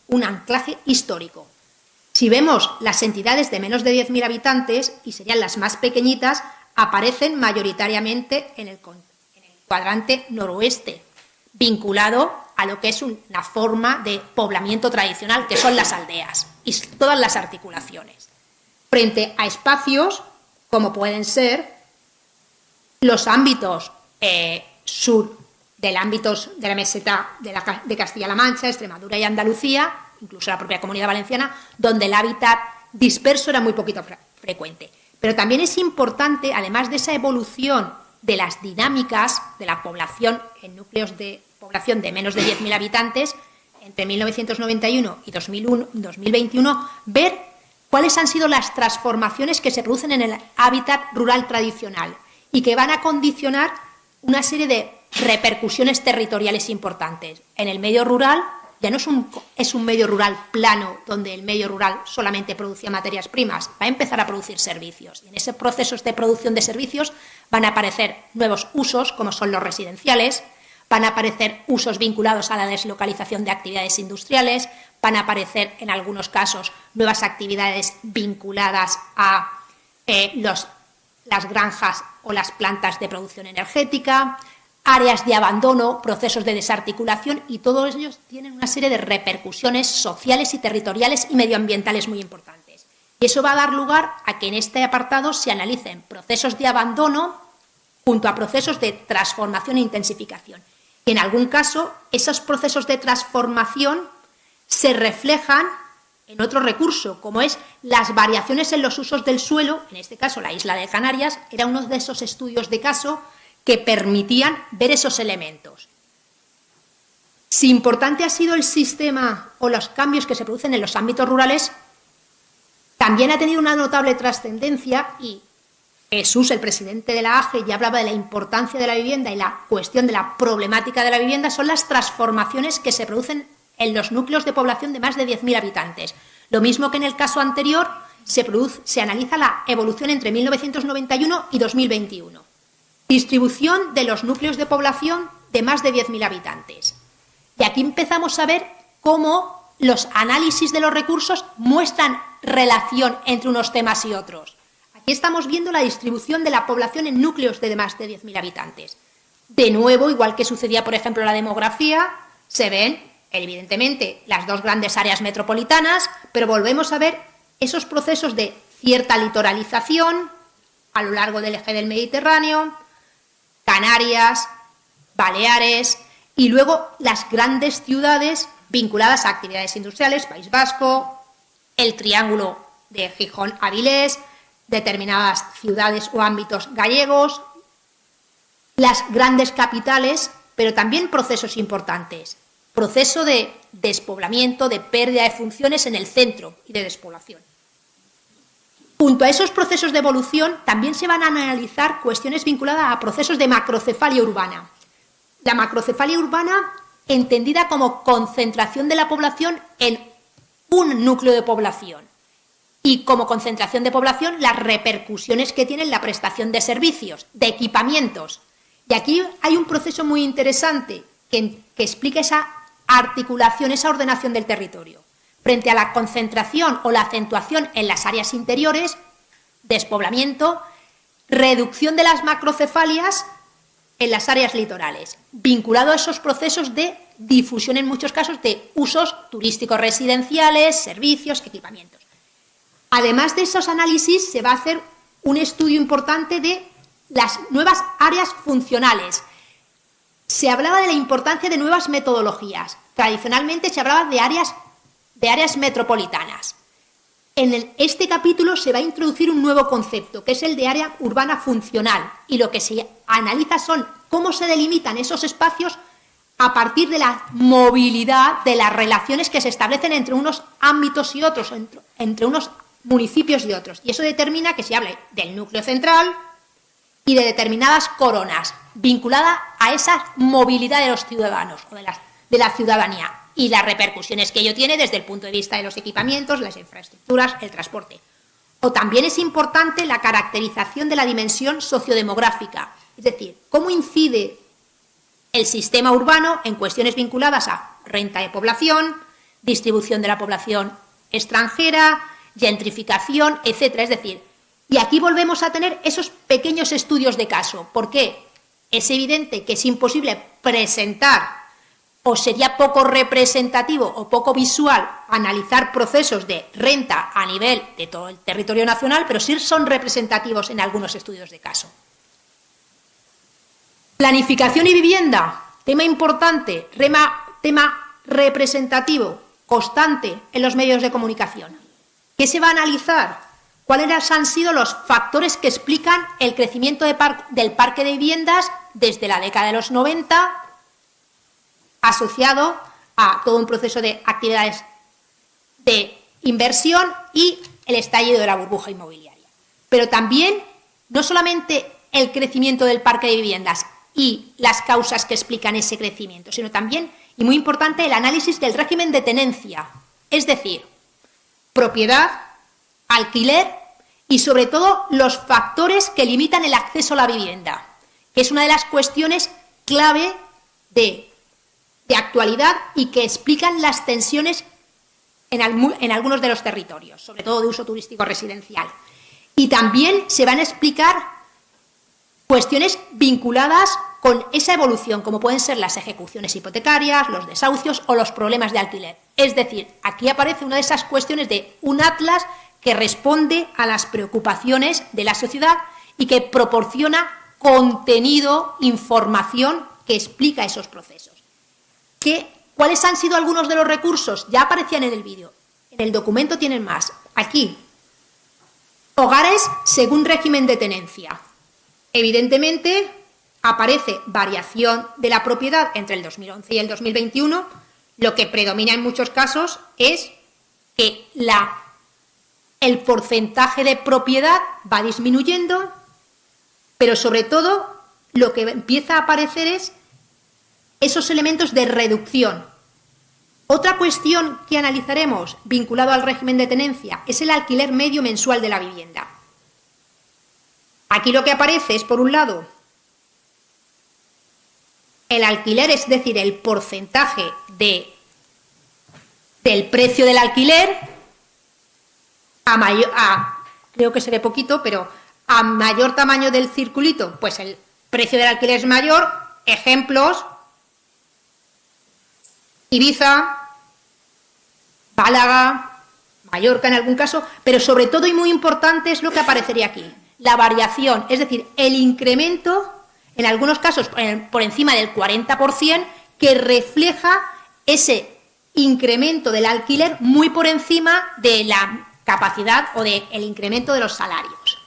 S4: un anclaje histórico. Si vemos las entidades de menos de 10.000 habitantes, y serían las más pequeñitas, aparecen mayoritariamente en el cuadrante noroeste, vinculado a lo que es una forma de poblamiento tradicional, que son las aldeas y todas las articulaciones, frente a espacios como pueden ser los ámbitos del ámbito de la meseta de Castilla-La Mancha, Extremadura y Andalucía, incluso la propia Comunidad Valenciana, donde el hábitat disperso era muy poquito frecuente. Pero también es importante, además de esa evolución de las dinámicas de la población en núcleos de población de menos de 10.000 habitantes, entre 1991 y 2021, ver cuáles han sido las transformaciones que se producen en el hábitat rural tradicional y que van a condicionar una serie de repercusiones territoriales importantes. En el medio rural ya no es un medio rural plano, donde el medio rural solamente producía materias primas, va a empezar a producir servicios. Y en ese proceso de producción de servicios van a aparecer nuevos usos, como son los residenciales, van a aparecer usos vinculados a la deslocalización de actividades industriales, van a aparecer, en algunos casos, nuevas actividades vinculadas a las granjas o las plantas de producción energética, áreas de abandono, procesos de desarticulación, y todos ellos tienen una serie de repercusiones sociales y territoriales y medioambientales muy importantes. Y eso va a dar lugar a que en este apartado se analicen procesos de abandono junto a procesos de transformación e intensificación. Y en algún caso, esos procesos de transformación se reflejan en otro recurso, como es las variaciones en los usos del suelo. En este caso, la isla de Canarias era uno de esos estudios de caso que permitían ver esos elementos. Si importante ha sido el sistema o los cambios que se producen en los ámbitos rurales, también ha tenido una notable trascendencia, y Jesús, el presidente de la AGE, ya hablaba de la importancia de la vivienda y la cuestión de la problemática de la vivienda, son las transformaciones que se producen en los núcleos de población de más de 10.000 habitantes. Lo mismo que en el caso anterior, se analiza la evolución entre 1991 y 2021. Distribución de los núcleos de población de más de 10.000 habitantes. Y aquí empezamos a ver cómo los análisis de los recursos muestran relación entre unos temas y otros. Aquí estamos viendo la distribución de la población en núcleos de más de 10.000 habitantes. De nuevo, igual que sucedía, por ejemplo, en la demografía, se ven, evidentemente, las dos grandes áreas metropolitanas, pero volvemos a ver esos procesos de cierta litoralización a lo largo del eje del Mediterráneo, Canarias, Baleares, y luego las grandes ciudades vinculadas a actividades industriales, País Vasco, el triángulo de Gijón-Avilés, determinadas ciudades o ámbitos gallegos, las grandes capitales, pero también procesos importantes. Proceso de despoblamiento, de pérdida de funciones en el centro y de despoblación. Junto a esos procesos de evolución también se van a analizar cuestiones vinculadas a procesos de macrocefalia urbana. La macrocefalia urbana entendida como concentración de la población en un núcleo de población, y como concentración de población las repercusiones que tiene en la prestación de servicios, de equipamientos. Y aquí hay un proceso muy interesante que explica esa articulación, esa ordenación del territorio. Frente a la concentración o la acentuación en las áreas interiores, despoblamiento, reducción de las macrocefalias en las áreas litorales, vinculado a esos procesos de difusión en muchos casos de usos turísticos residenciales, servicios, equipamientos. Además de esos análisis, se va a hacer un estudio importante de las nuevas áreas funcionales. Se hablaba de la importancia de nuevas metodologías. Tradicionalmente se hablaba de áreas metropolitanas. En este capítulo se va a introducir un nuevo concepto, que es el de área urbana funcional, y lo que se analiza son cómo se delimitan esos espacios a partir de la movilidad, de las relaciones que se establecen entre unos ámbitos y otros, entre unos municipios y otros. Y eso determina que se hable del núcleo central y de determinadas coronas, vinculada a esa movilidad de los ciudadanos o de la ciudadanía, y las repercusiones que ello tiene desde el punto de vista de los equipamientos, las infraestructuras, el transporte. O también es importante la caracterización de la dimensión sociodemográfica, es decir, cómo incide el sistema urbano en cuestiones vinculadas a renta de población, distribución de la población extranjera, gentrificación, etcétera. Es decir, y aquí volvemos a tener esos pequeños estudios de caso. ¿Por qué? Es evidente que es imposible presentar, o sería poco representativo o poco visual, analizar procesos de renta a nivel de todo el territorio nacional, pero sí son representativos en algunos estudios de caso. Planificación y vivienda. tema importante, tema representativo, constante en los medios de comunicación. ¿Qué se va a analizar? ¿Cuáles han sido los factores que explican el crecimiento del parque de viviendas desde la década de los 90, asociado a todo un proceso de actividades de inversión y el estallido de la burbuja inmobiliaria? Pero también, no solamente el crecimiento del parque de viviendas y las causas que explican ese crecimiento, sino también, y muy importante, el análisis del régimen de tenencia, es decir, propiedad, alquiler y, sobre todo, los factores que limitan el acceso a la vivienda, que es una de las cuestiones clave de actualidad y que explican las tensiones en algunos de los territorios, sobre todo de uso turístico residencial. Y también se van a explicar cuestiones vinculadas con esa evolución, como pueden ser las ejecuciones hipotecarias, los desahucios o los problemas de alquiler. Es decir, aquí aparece una de esas cuestiones de un atlas que responde a las preocupaciones de la sociedad y que proporciona contenido, información que explica esos procesos. ¿Cuáles han sido algunos de los recursos? Ya aparecían en el vídeo. En el documento tienen más. Aquí, hogares según régimen de tenencia. Evidentemente, aparece variación de la propiedad entre el 2011 y el 2021. Lo que predomina en muchos casos es que el porcentaje de propiedad va disminuyendo, pero sobre todo lo que empieza a aparecer es esos elementos de reducción. Otra cuestión que analizaremos vinculado al régimen de tenencia es el alquiler medio mensual de la vivienda. Aquí lo que aparece es, por un lado, el alquiler, es decir, el porcentaje del precio del alquiler creo que se ve poquito, pero a mayor tamaño del circulito, pues el precio del alquiler es mayor. Ejemplos: Ibiza, Málaga, Mallorca en algún caso, pero sobre todo y muy importante es lo que aparecería aquí, la variación, es decir, el incremento, en algunos casos por encima del 40%, que refleja ese incremento del alquiler muy por encima de la capacidad o del incremento de los salarios.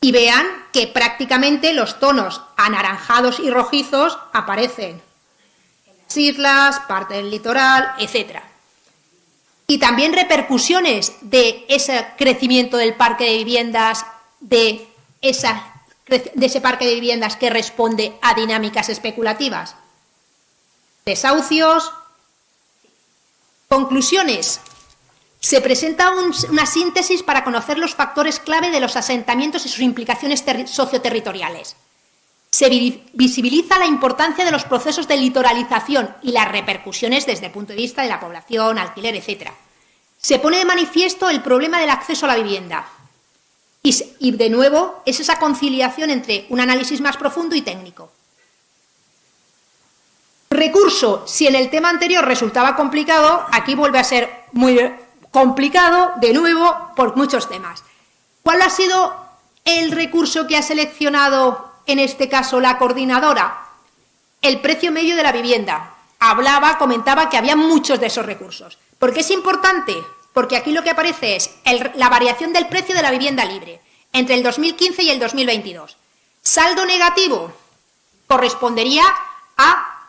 S4: Y vean que prácticamente los tonos anaranjados y rojizos aparecen en las islas, parte del litoral, etc. Y también repercusiones de ese crecimiento del parque de viviendas, de ese parque de viviendas que responde a dinámicas especulativas. Desahucios. Conclusiones. Se presenta una síntesis para conocer los factores clave de los asentamientos y sus implicaciones socioterritoriales. Se visibiliza la importancia de los procesos de litoralización y las repercusiones desde el punto de vista de la población, alquiler, etc. Se pone de manifiesto el problema del acceso a la vivienda. Y de nuevo, es esa conciliación entre un análisis más profundo y técnico. Recurso. Si en el tema anterior resultaba complicado, aquí vuelve a ser muy complicado, de nuevo, por muchos temas. ¿Cuál ha sido el recurso que ha seleccionado, en este caso, la coordinadora? El precio medio de la vivienda. Comentaba que había muchos de esos recursos. ¿Por qué es importante? Porque aquí lo que aparece es la variación del precio de la vivienda libre entre el 2015 y el 2022. Saldo negativo correspondería a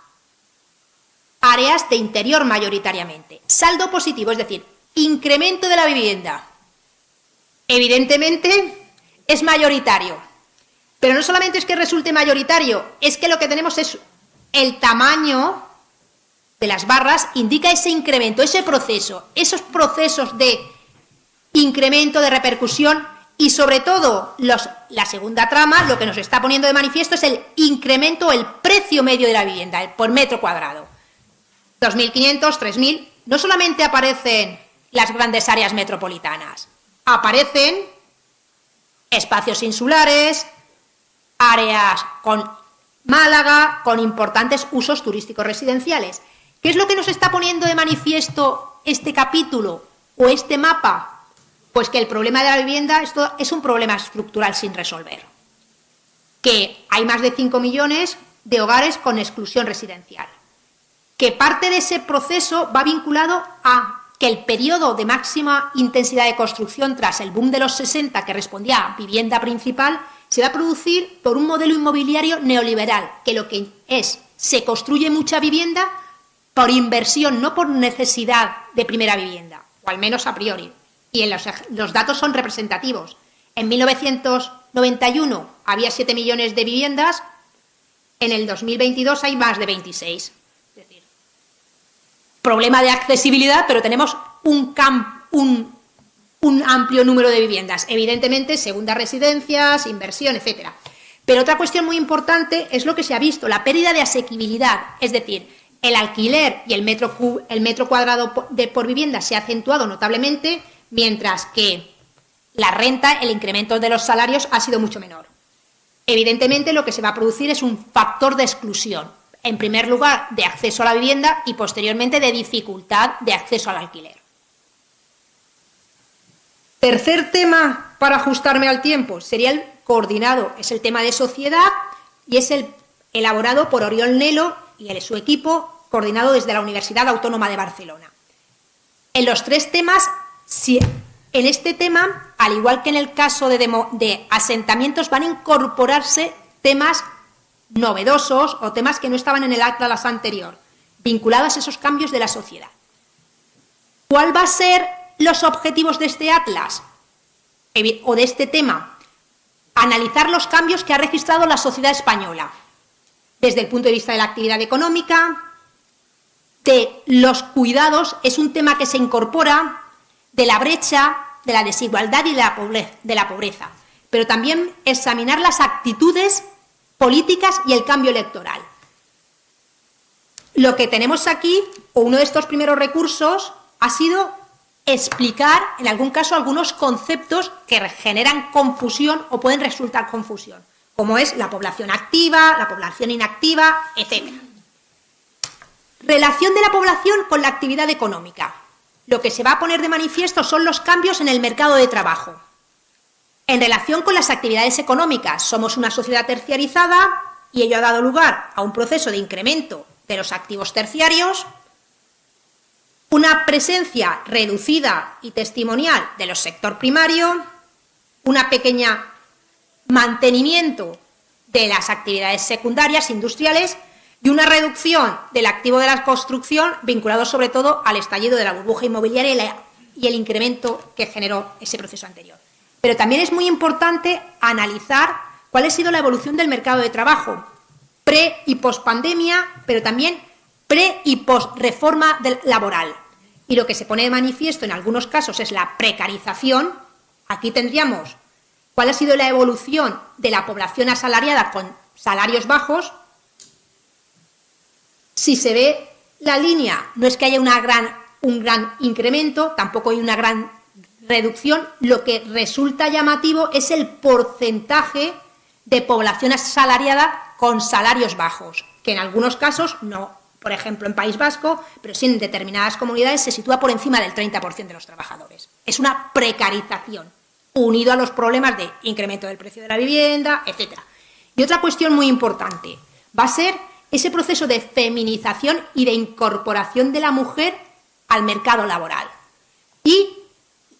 S4: áreas de interior mayoritariamente. Saldo positivo, es decir, incremento de la vivienda. Evidentemente es mayoritario, pero no solamente es que resulte mayoritario, es que lo que tenemos es el tamaño de las barras, indica ese incremento, ese proceso, esos procesos de incremento, de repercusión y sobre todo la segunda trama, lo que nos está poniendo de manifiesto es el incremento, el precio medio de la vivienda por metro cuadrado. 2.500, 3.000, no solamente aparecen las grandes áreas metropolitanas, aparecen espacios insulares, áreas con Málaga, con importantes usos turísticos residenciales. ¿Qué es lo que nos está poniendo de manifiesto este capítulo o este mapa? Pues que el problema de la vivienda esto es un problema estructural sin resolver. Que hay más de 5 millones de hogares con exclusión residencial, que parte de ese proceso va vinculado a que el periodo de máxima intensidad de construcción tras el boom de los 60, que respondía a vivienda principal, se va a producir por un modelo inmobiliario neoliberal, que lo que es, se construye mucha vivienda por inversión, no por necesidad de primera vivienda, o al menos a priori. Y los datos son representativos. En 1991 había 7 millones de viviendas, en el 2022 hay más de 26. Es decir, problema de accesibilidad, pero tenemos un amplio número de viviendas. Evidentemente, segundas residencias, inversión, etcétera. Pero otra cuestión muy importante es lo que se ha visto, la pérdida de asequibilidad. Es decir, el alquiler y el metro cuadrado por vivienda se ha acentuado notablemente, mientras que la renta, el incremento de los salarios ha sido mucho menor. Evidentemente, lo que se va a producir es un factor de exclusión. En primer lugar, de acceso a la vivienda y posteriormente de dificultad de acceso al alquiler. Tercer tema para ajustarme al tiempo sería el coordinado. Es el tema de sociedad y es el elaborado por Oriol Nelo y su equipo, coordinado desde la Universidad Autónoma de Barcelona. En los tres temas, en este tema, al igual que en el caso de asentamientos, van a incorporarse temas novedosos o temas que no estaban en el atlas anterior, vinculados a esos cambios de la sociedad. ¿Cuál va a ser los objetivos de este atlas o de este tema? Analizar los cambios que ha registrado la sociedad española, desde el punto de vista de la actividad económica, de los cuidados, es un tema que se incorpora, de la brecha, de la desigualdad y de la pobreza, pero también examinar las actitudes políticas y el cambio electoral. Lo que tenemos aquí, o uno de estos primeros recursos, ha sido explicar, en algún caso, algunos conceptos que generan confusión o pueden resultar confusión, como es la población activa, la población inactiva, etc. Relación de la población con la actividad económica. Lo que se va a poner de manifiesto son los cambios en el mercado de trabajo. En relación con las actividades económicas, somos una sociedad terciarizada y ello ha dado lugar a un proceso de incremento de los activos terciarios, una presencia reducida y testimonial de los sector primario, una pequeña mantenimiento de las actividades secundarias industriales y una reducción del activo de la construcción vinculado sobre todo al estallido de la burbuja inmobiliaria y el incremento que generó ese proceso anterior. Pero también es muy importante analizar cuál ha sido la evolución del mercado de trabajo pre- y post-pandemia, pero también pre- y post-reforma laboral. Y lo que se pone de manifiesto en algunos casos es la precarización. Aquí tendríamos cuál ha sido la evolución de la población asalariada con salarios bajos. Si se ve la línea, no es que haya un gran incremento, tampoco hay una gran reducción. Lo que resulta llamativo es el porcentaje de población asalariada con salarios bajos, que en algunos casos, no, por ejemplo en País Vasco, pero sí en determinadas comunidades se sitúa por encima del 30% de los trabajadores. Es una precarización, unido a los problemas de incremento del precio de la vivienda, etc. Y otra cuestión muy importante va a ser ese proceso de feminización y de incorporación de la mujer al mercado laboral. Y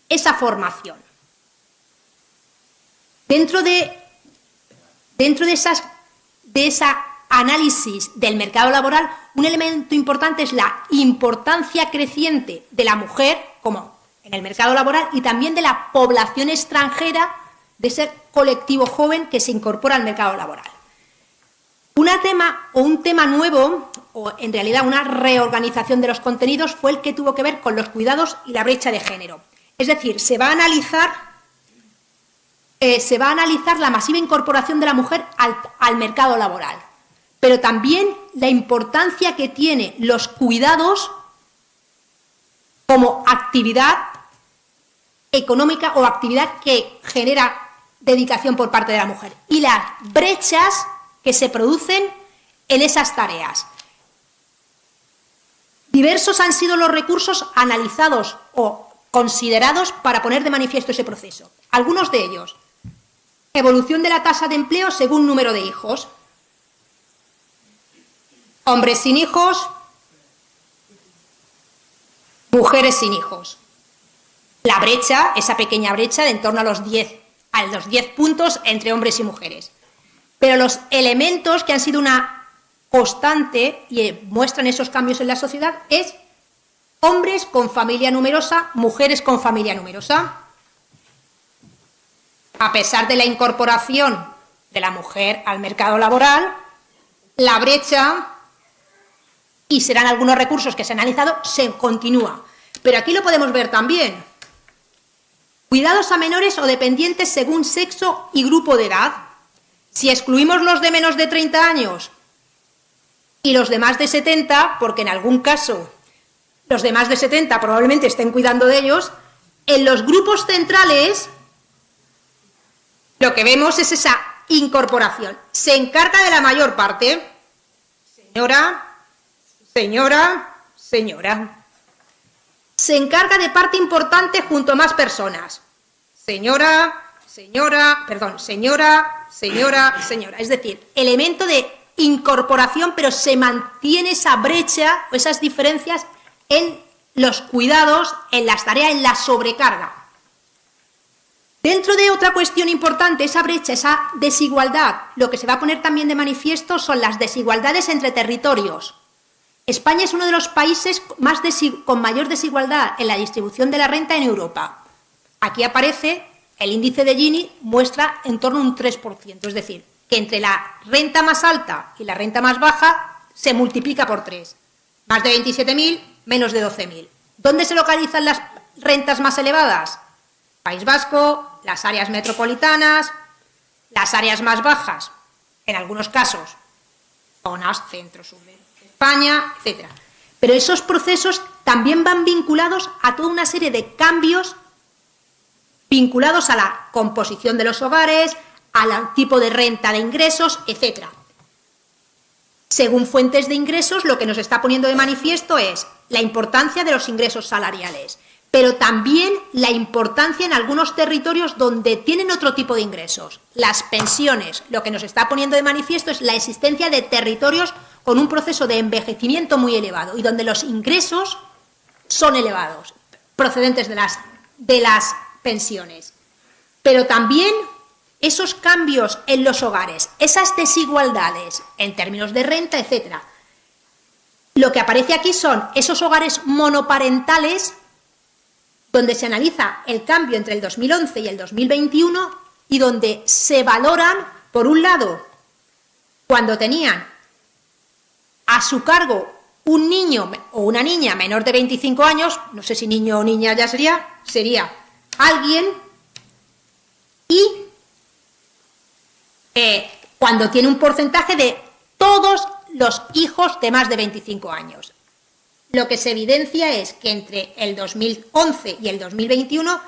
S4: esa formación. Dentro de ese análisis del mercado laboral, un elemento importante es la importancia creciente de la mujer como en el mercado laboral y también de la población extranjera, de ese colectivo joven que se incorpora al mercado laboral. Un tema nuevo, o en realidad una reorganización de los contenidos, fue el que tuvo que ver con los cuidados y la brecha de género. Es decir, se va a analizar la masiva incorporación de la mujer al mercado laboral, pero también la importancia que tienen los cuidados como actividad económica o actividad que genera dedicación por parte de la mujer y las brechas que se producen en esas tareas. Diversos han sido los recursos analizados o considerados para poner de manifiesto ese proceso. Algunos de ellos: evolución de la tasa de empleo según número de hijos. hombres sin hijos, mujeres sin hijos. La brecha, esa pequeña brecha de en torno a los 10 puntos entre hombres y mujeres. Pero los elementos que han sido una constante y muestran esos cambios en la sociedad es hombres con familia numerosa, mujeres con familia numerosa. A pesar de la incorporación de la mujer al mercado laboral, la brecha, y serán algunos recursos que se han analizado, se continúa. Pero aquí lo podemos ver también. Cuidados a menores o dependientes según sexo y grupo de edad. Si excluimos los de menos de 30 años y los de más de 70, porque en algún caso los de más de 70 probablemente estén cuidando de ellos, en los grupos centrales lo que vemos es esa incorporación. Se encarga de la mayor parte. Señora, señora, señora. Se encarga de parte importante junto a más personas. Señora, señora, perdón, señora, señora, señora. Es decir, elemento de incorporación, pero se mantiene esa brecha o esas diferencias en los cuidados, en las tareas, en la sobrecarga. Dentro de otra cuestión importante, esa brecha, esa desigualdad, lo que se va a poner también de manifiesto son las desigualdades entre territorios. España es uno de los países con mayor desigualdad en la distribución de la renta en Europa. Aquí aparece el índice de Gini, muestra en torno a un 3%, es decir, que entre la renta más alta y la renta más baja se multiplica por 3. Más de 27.000, menos de 12.000. ¿Dónde se localizan las rentas más elevadas? País Vasco, las áreas metropolitanas, las áreas más bajas, en algunos casos, zonas centro-sur de España, etc. Pero esos procesos también van vinculados a toda una serie de cambios vinculados a la composición de los hogares, al tipo de renta de ingresos, etc. Según fuentes de ingresos, lo que nos está poniendo de manifiesto es la importancia de los ingresos salariales, pero también la importancia en algunos territorios donde tienen otro tipo de ingresos. Las pensiones, lo que nos está poniendo de manifiesto es la existencia de territorios con un proceso de envejecimiento muy elevado y donde los ingresos son elevados, procedentes de las pensiones. Pero también esos cambios en los hogares, esas desigualdades en términos de renta, etc. Lo que aparece aquí son esos hogares monoparentales donde se analiza el cambio entre el 2011 y el 2021 y donde se valoran, por un lado, cuando tenían a su cargo un niño o una niña menor de 25 años, no sé si niño o niña ya sería alguien, y cuando tiene un porcentaje de todos los hijos de más de 25 años. Lo que se evidencia es que entre el 2011 y el 2021,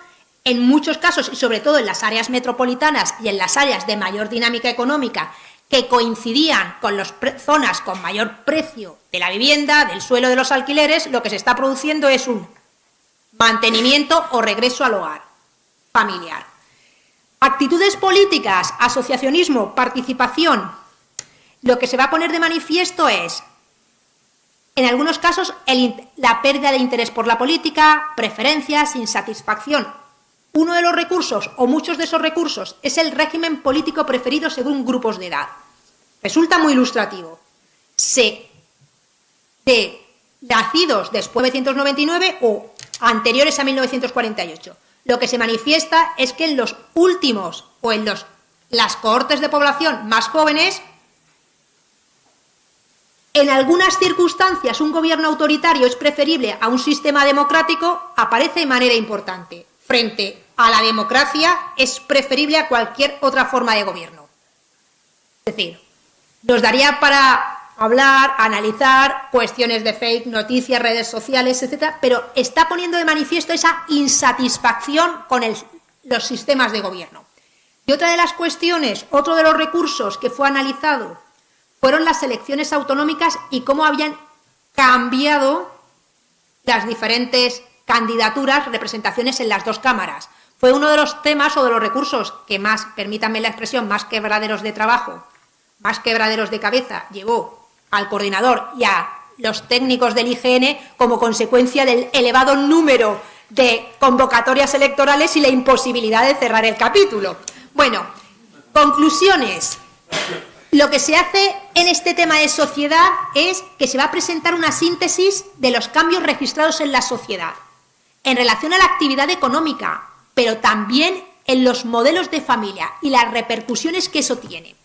S4: en muchos casos, y sobre todo en las áreas metropolitanas y en las áreas de mayor dinámica económica, que coincidían con las zonas con mayor precio de la vivienda, del suelo, de los alquileres, lo que se está produciendo es un mantenimiento o regreso al hogar familiar. Actitudes políticas, asociacionismo, participación. Lo que se va a poner de manifiesto es, en algunos casos, la pérdida de interés por la política, preferencias, insatisfacción. Uno de los recursos, o muchos de esos recursos, es el régimen político preferido según grupos de edad. Resulta muy ilustrativo. De nacidos después de 1999 o anteriores a 1948. Lo que se manifiesta es que en los últimos o en las cohortes de población más jóvenes, en algunas circunstancias un gobierno autoritario es preferible a un sistema democrático, aparece de manera importante. Frente a la democracia es preferible a cualquier otra forma de gobierno. Es decir, nos daría para hablar, analizar cuestiones de fake, noticias, redes sociales, etcétera, pero está poniendo de manifiesto esa insatisfacción con los sistemas de gobierno. Y otra de las cuestiones, otro de los recursos que fue analizado fueron las elecciones autonómicas y cómo habían cambiado las diferentes candidaturas, representaciones en las dos cámaras. Fue uno de los temas o de los recursos que más, permítanme la expresión, más quebraderos de trabajo, más quebraderos de cabeza llevó al coordinador y a los técnicos del IGN como consecuencia del elevado número de convocatorias electorales y la imposibilidad de cerrar el capítulo. Bueno, conclusiones. Lo que se hace en este tema de sociedad es que se va a presentar una síntesis de los cambios registrados en la sociedad en relación a la actividad económica, pero también en los modelos de familia y las repercusiones que eso tiene.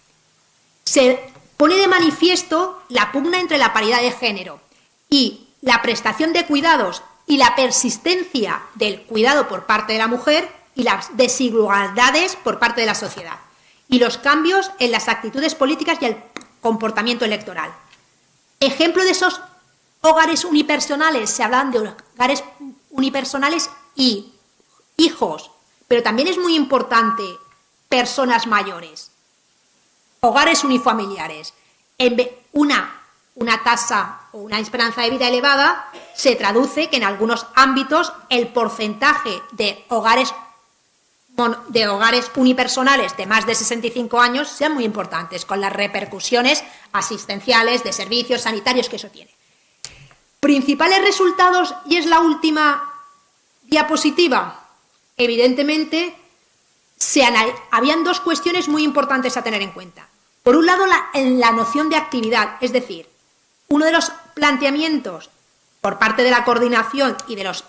S4: Se pone de manifiesto la pugna entre la paridad de género y la prestación de cuidados y la persistencia del cuidado por parte de la mujer y las desigualdades por parte de la sociedad y los cambios en las actitudes políticas y el comportamiento electoral. Ejemplo de esos hogares unipersonales, se hablan de hogares unipersonales y hijos, pero también es muy importante personas mayores, hogares unifamiliares. Una tasa o una esperanza de vida elevada se traduce que en algunos ámbitos el porcentaje de hogares unipersonales de más de 65 años sean muy importantes, con las repercusiones asistenciales, de servicios sanitarios que eso tiene. Principales resultados, y es la última diapositiva. Evidentemente, habían dos cuestiones muy importantes a tener en cuenta. Por un lado, la noción de actividad, es decir, uno de los planteamientos por parte de la coordinación y de los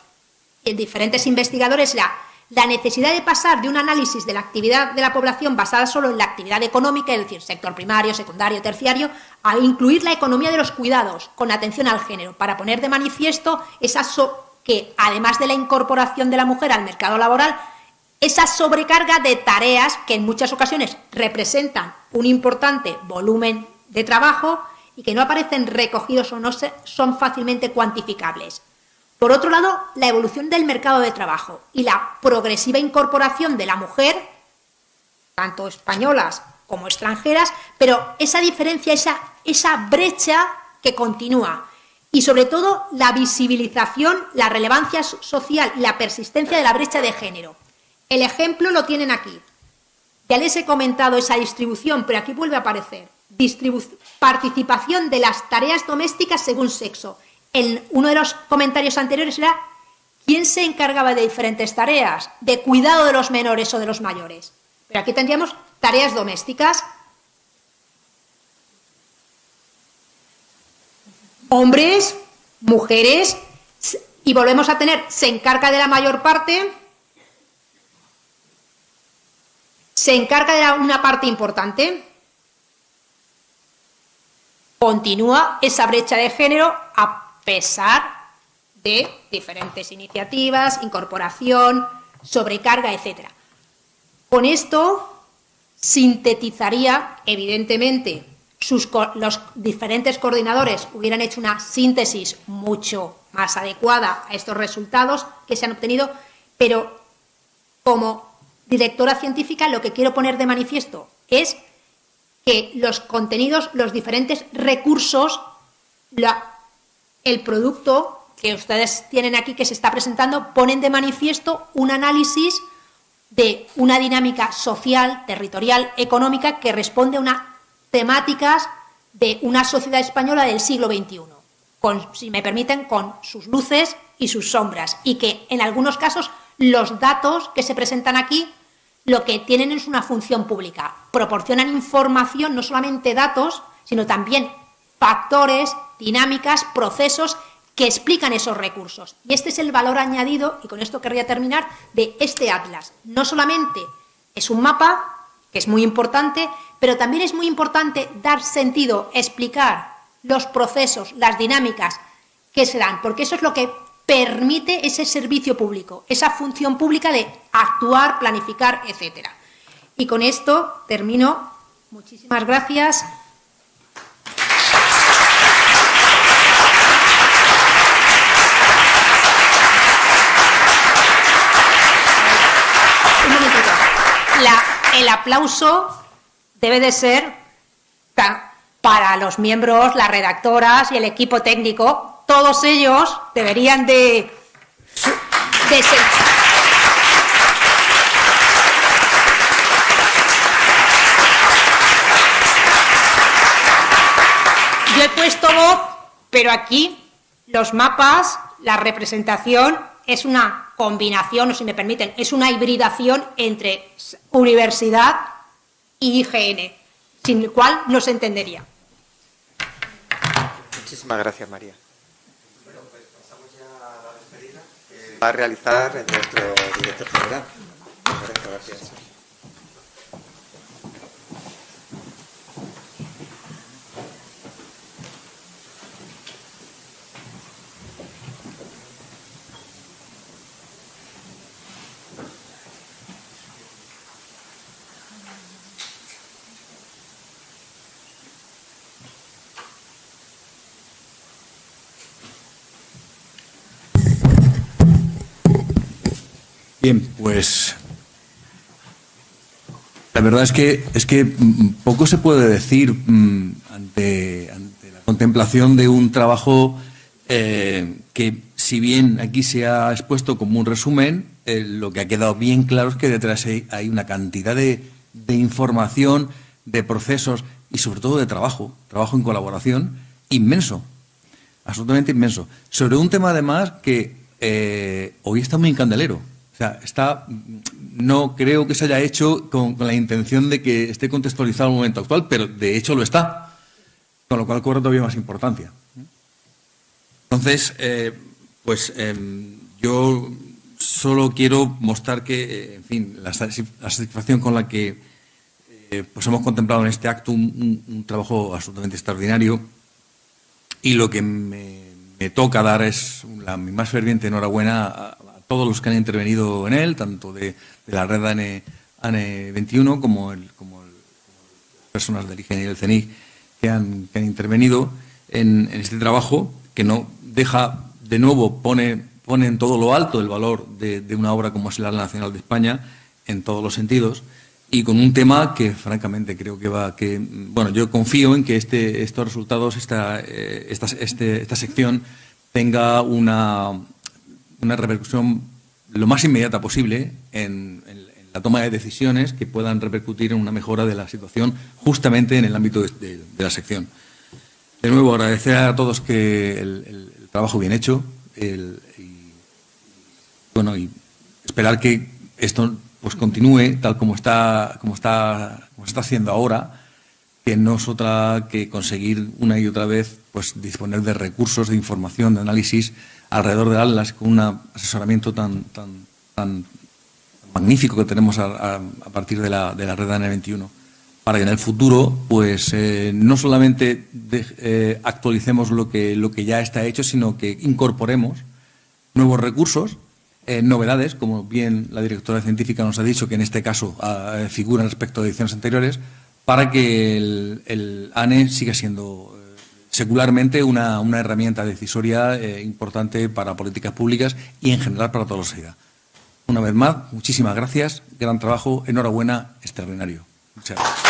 S4: diferentes investigadores era la necesidad de pasar de un análisis de la actividad de la población basada solo en la actividad económica, es decir, sector primario, secundario, terciario, a incluir la economía de los cuidados con atención al género, para poner de manifiesto que, además de la incorporación de la mujer al mercado laboral, esa sobrecarga de tareas que en muchas ocasiones representan un importante volumen de trabajo y que no aparecen recogidos o no son fácilmente cuantificables. Por otro lado, la evolución del mercado de trabajo y la progresiva incorporación de la mujer, tanto españolas como extranjeras, pero esa diferencia, esa brecha que continúa. Y sobre todo la visibilización, la relevancia social y la persistencia de la brecha de género. El ejemplo lo tienen aquí. Ya les he comentado esa distribución, pero aquí vuelve a aparecer. Participación de las tareas domésticas según sexo. En uno de los comentarios anteriores era quién se encargaba de diferentes tareas, de cuidado de los menores o de los mayores. Pero aquí tendríamos tareas domésticas. Hombres, mujeres, y volvemos a tener, se encarga de la mayor parte, se encarga de una parte importante. Continúa esa brecha de género a pesar de diferentes iniciativas, incorporación, sobrecarga, etc. Con esto sintetizaría, evidentemente, los diferentes coordinadores hubieran hecho una síntesis mucho más adecuada a estos resultados que se han obtenido, pero como directora científica lo que quiero poner de manifiesto es que los contenidos, los diferentes recursos, el producto que ustedes tienen aquí que se está presentando, ponen de manifiesto un análisis de una dinámica social, territorial, económica que responde a unas temáticas de una sociedad española del siglo XXI, si me permiten, con sus luces y sus sombras, y que en algunos casos los datos que se presentan aquí lo que tienen es una función pública. Proporcionan información, no solamente datos, sino también factores, dinámicas, procesos que explican esos recursos. Y este es el valor añadido, y con esto querría terminar, de este atlas. No solamente es un mapa, que es muy importante, pero también es muy importante dar sentido, explicar los procesos, las dinámicas que se dan, porque eso es lo que permite ese servicio público, esa función pública de actuar, planificar, etcétera. Y con esto termino. Muchísimas gracias. Un momentito. El aplauso debe de ser para los miembros, las redactoras y el equipo técnico. Todos ellos deberían de yo he puesto voz, pero aquí los mapas, la representación es una combinación, o si me permiten, es una hibridación entre universidad y IGN, sin el cual no se entendería.
S1: Muchísimas gracias, María. Bueno, pues pasamos ya a la despedida que va a realizar nuestro director general. Muchas gracias.
S2: Bien, pues la verdad es que poco se puede decir ante la contemplación de un trabajo que, si bien aquí se ha expuesto como un resumen, lo que ha quedado bien claro es que detrás hay una cantidad de información, de procesos y sobre todo de trabajo en colaboración inmenso, absolutamente inmenso, sobre un tema además que hoy está muy en candelero. O sea, no creo que se haya hecho con la intención de que esté contextualizado en el momento actual, pero de hecho lo está, con lo cual cobra todavía más importancia. Entonces, yo solo quiero mostrar que, en fin, la satisfacción con la que pues hemos contemplado en este acto un trabajo absolutamente extraordinario, y lo que me toca dar es mi más ferviente enhorabuena a todos los que han intervenido en él, tanto de la red ANE 21 como personas del IGN y del CENIC que han intervenido en este trabajo, que no deja, de nuevo, pone en todo lo alto el valor de una obra como es el Atlas Nacional de España, en todos los sentidos, y con un tema que, francamente, creo bueno, yo confío en que estos resultados, esta sección, tenga una repercusión lo más inmediata posible en la toma de decisiones que puedan repercutir en una mejora de la situación justamente en el ámbito de la sección. De nuevo, agradecer a todos que el trabajo bien hecho y esperar que esto pues continúe tal como está haciendo ahora, que no es otra que conseguir una y otra vez pues disponer de recursos, de información, de análisis alrededor del Atlas, con un asesoramiento tan magnífico que tenemos a partir de la red ANE 21, para que en el futuro pues no solamente actualicemos lo que ya está hecho, sino que incorporemos nuevos recursos, novedades, como bien la directora científica nos ha dicho, que en este caso figuran respecto a ediciones anteriores, para que el ANE siga siendo secularmente una herramienta decisoria importante para políticas públicas y en general para toda la sociedad. Una vez más, muchísimas gracias, gran trabajo, enhorabuena, extraordinario. Muchas gracias.